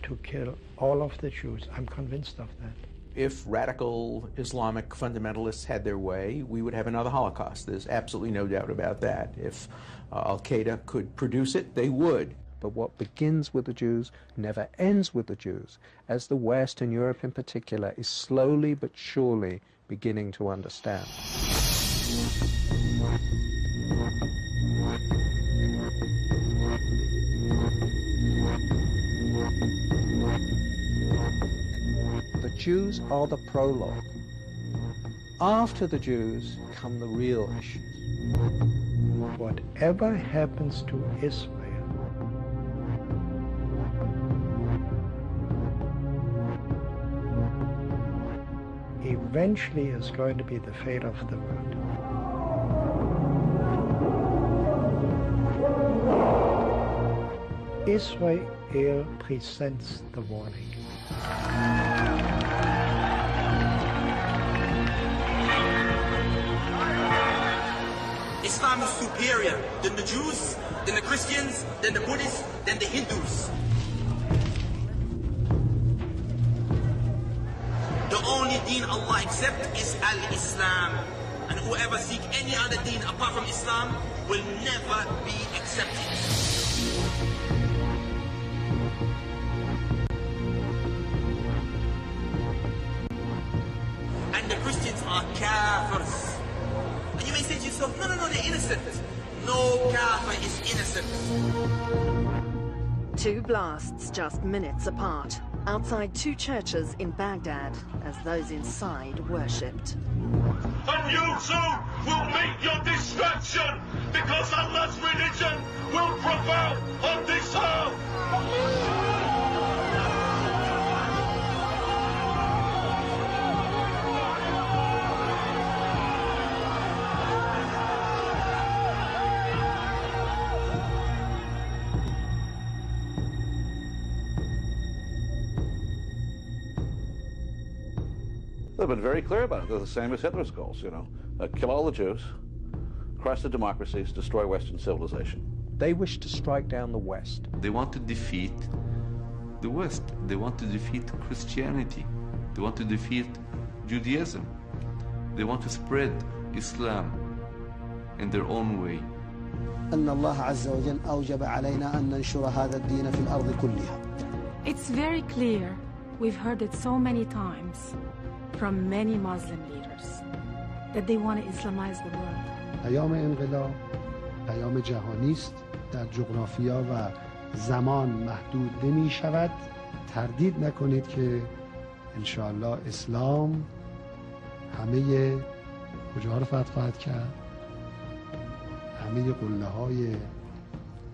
to kill all of the Jews. I'm convinced of that. If radical Islamic fundamentalists had their way, we would have another Holocaust. There's absolutely no doubt about that. If Al-Qaeda could produce it, they would. But what begins with the Jews never ends with the Jews, as the West and Europe in particular is slowly but surely beginning to understand. The Jews are the prologue. After the Jews come the real issues. Whatever happens to Israel, eventually is going to be the fate of the world. Israel presents the warning. Islam is superior than the Jews, than the Christians, than the Buddhists, than the Hindus. The only deen Allah accepts is Al-Islam. And whoever seeks any other deen apart from Islam will never be accepted. And the Christians are kafirs. And you may say to yourself, no, they're innocent. No kafir is innocent. Two blasts just minutes apart, outside two churches in Baghdad, as those inside worshipped. And you too will meet your destruction, because Allah's religion will prevail on this earth. They've been very clear about it. They're the same as Hitler's goals, kill all the Jews, crush the democracies, destroy Western civilization. They wish to strike down the West. They want to defeat the West. They want to defeat Christianity. They want to defeat Judaism. They want to spread Islam in their own way. أن الله عز وجل أوجب علينا أن ننشر هذا الدين في الأرض كلها. It's very clear. We've heard it so many times from many Muslim leaders that they want to Islamize the world. پیام انقلاب پیام جهانی است، در جغرافیا و زمان محدود نمی شود. تردید نکنید که انشاءالله اسلام همه کجا رو فتح خواهد کرد؟ همه قله های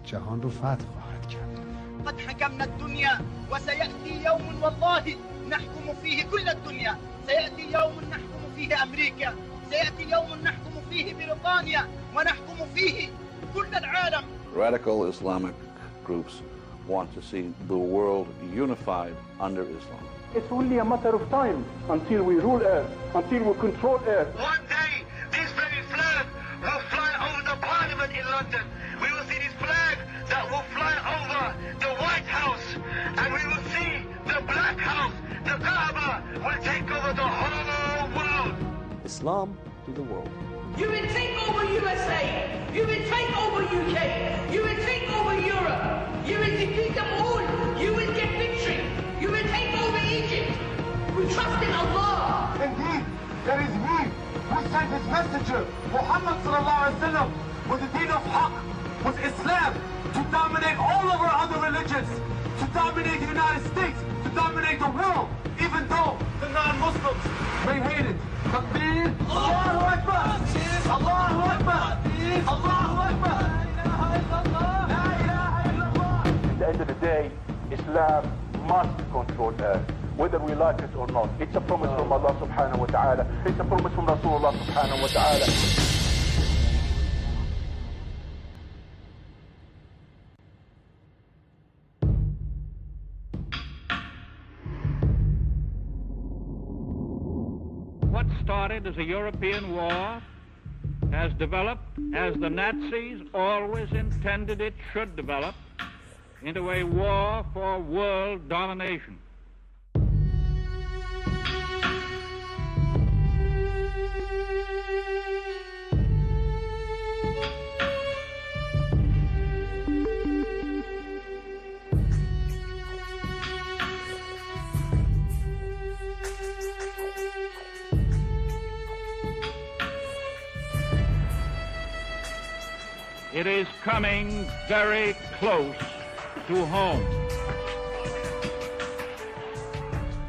جهان رو فتح خواهد کرد. قد حكمنا الدنيا وسيأتي يوم والله نحكم فيه كل الدنيا. سيأتي يوم نحكم فيه أمريكا، سيأتي يوم نحكم فيه بريطانيا، ونحكم فيه كل العالم. Radical Islamic groups want to see the world unified under Islam. It's only a matter of time until we rule Earth, until we control Earth. One day, this very flag will fly over the Parliament in London. We will see this flag that will fly over the White House, and we will see the Black House, the Kaaba, will take over the whole world. Islam to the world. You will take over USA. You will take over UK. You will take over Europe. You will defeat them all. You will get victory. You will take over Egypt. We trust in Allah. Indeed, there is we who sent his messenger, Muhammad sallallahu alaihi wasallam, with the deen of Haqq, with Islam, to dominate all of our other religions, to dominate the United States, to dominate the world, even though the non-Muslims may hate it. Takbir, Allahu Akbar, Allahu Akbar, Allahu Akbar, La ilaha illallah. At the end of the day, Islam must control Earth, whether we like it or not. It's a promise from Allah subhanahu wa ta'ala. It's a promise from Rasulullah subhanahu wa ta'ala. What started as a European war has developed, as the Nazis always intended it should develop, into a war for world domination. It is coming very close to home.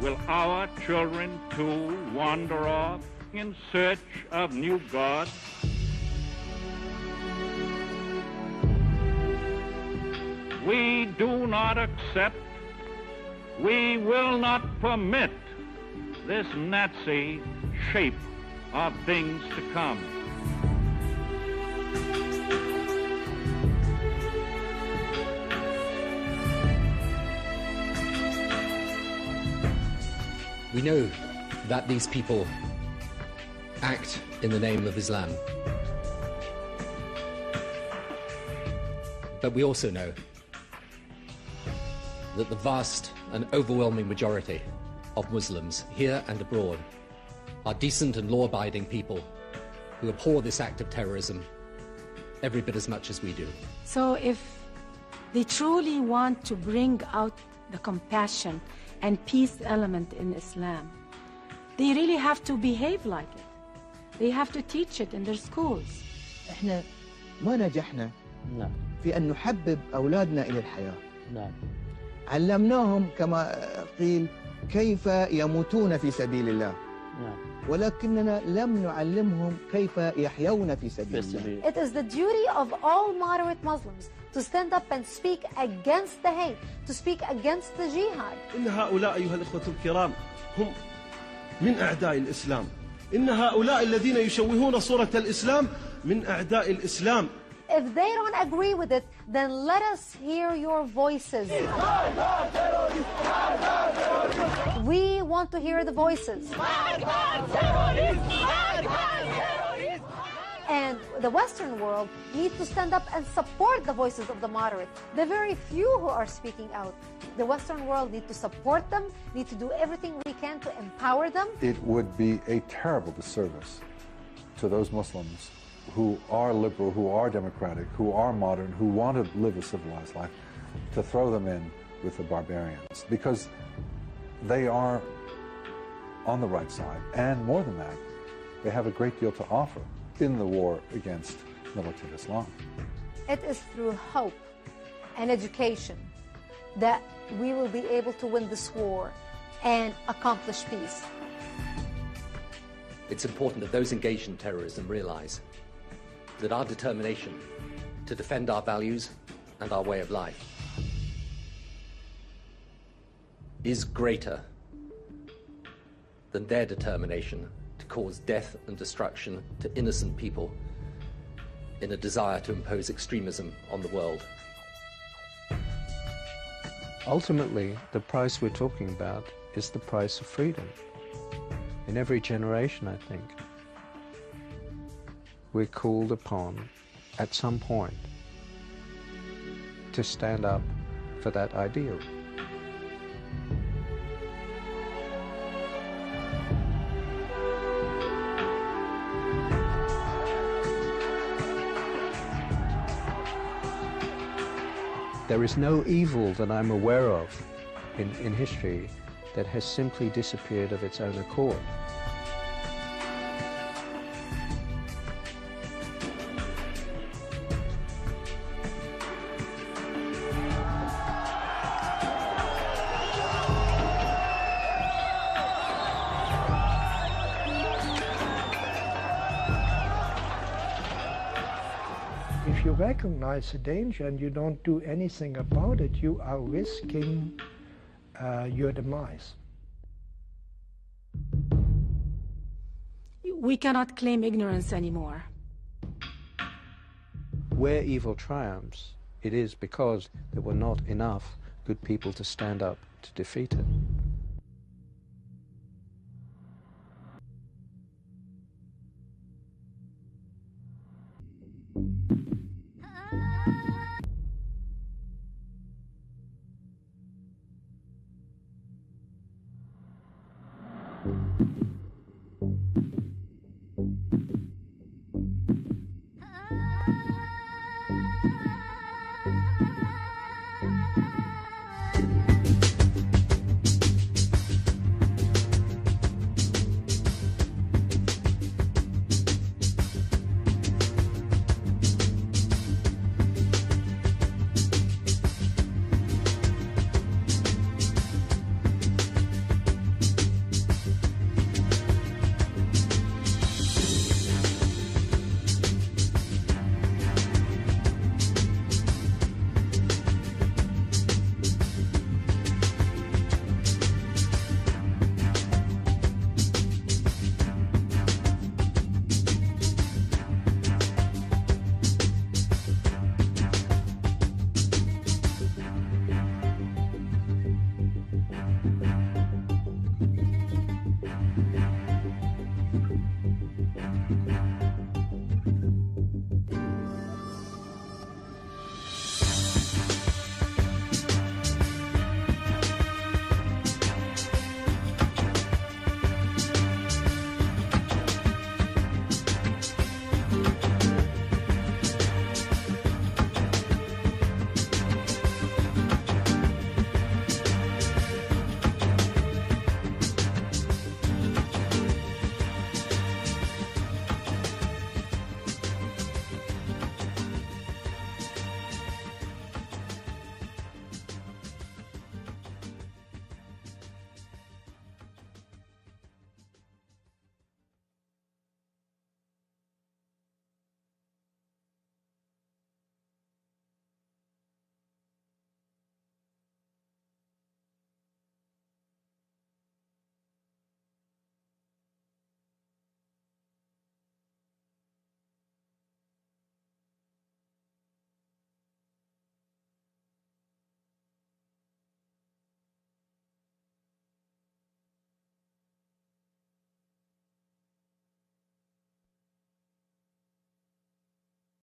Will our children too wander off in search of new gods? We do not accept, we will not permit this Nazi shape of things to come. We know that these people act in the name of Islam. But we also know that the vast and overwhelming majority of Muslims here and abroad are decent and law-abiding people who abhor this act of terrorism every bit as much as we do. So if they truly want to bring out the compassion and peace element in Islam, they really have to behave like it. They have to teach it in their schools. احنا ما نجحنا في أن نحبب أولادنا إلى الحياة. علمناهم كما قيل كيف يموتون في سبيل الله. ولكننا لم نعلمهم كيف يحيون في سبيل الله. It is the duty of all moderate Muslims to stand up and speak against the hate, to speak against the jihad. إن هؤلاء أيها الإخوة الكرام هم من أعداء الإسلام. إن هؤلاء الذين يشوهون صورة الإسلام من أعداء الإسلام. If they don't agree with it, then let us hear your voices. We want to hear the voices. And the Western world needs to stand up and support the voices of the moderate, the very few who are speaking out. The Western world needs to support them, need to do everything we can to empower them. It would be a terrible disservice to those Muslims who are liberal, who are democratic, who are modern, who want to live a civilized life, to throw them in with the barbarians, because they are on the right side, and more than that, they have a great deal to offer in the war against militant Islam. It is through hope and education that we will be able to win this war and accomplish peace. It's important that those engaged in terrorism realize that our determination to defend our values and our way of life is greater than their determination to cause death and destruction to innocent people in a desire to impose extremism on the world. Ultimately, the price we're talking about is the price of freedom. In every generation, I think, we're called upon at some point to stand up for that ideal. There is no evil that I'm aware of in history that has simply disappeared of its own accord. If you recognize the danger and you don't do anything about it, you are risking your demise. We cannot claim ignorance anymore. Where evil triumphs, it is because there were not enough good people to stand up to defeat it.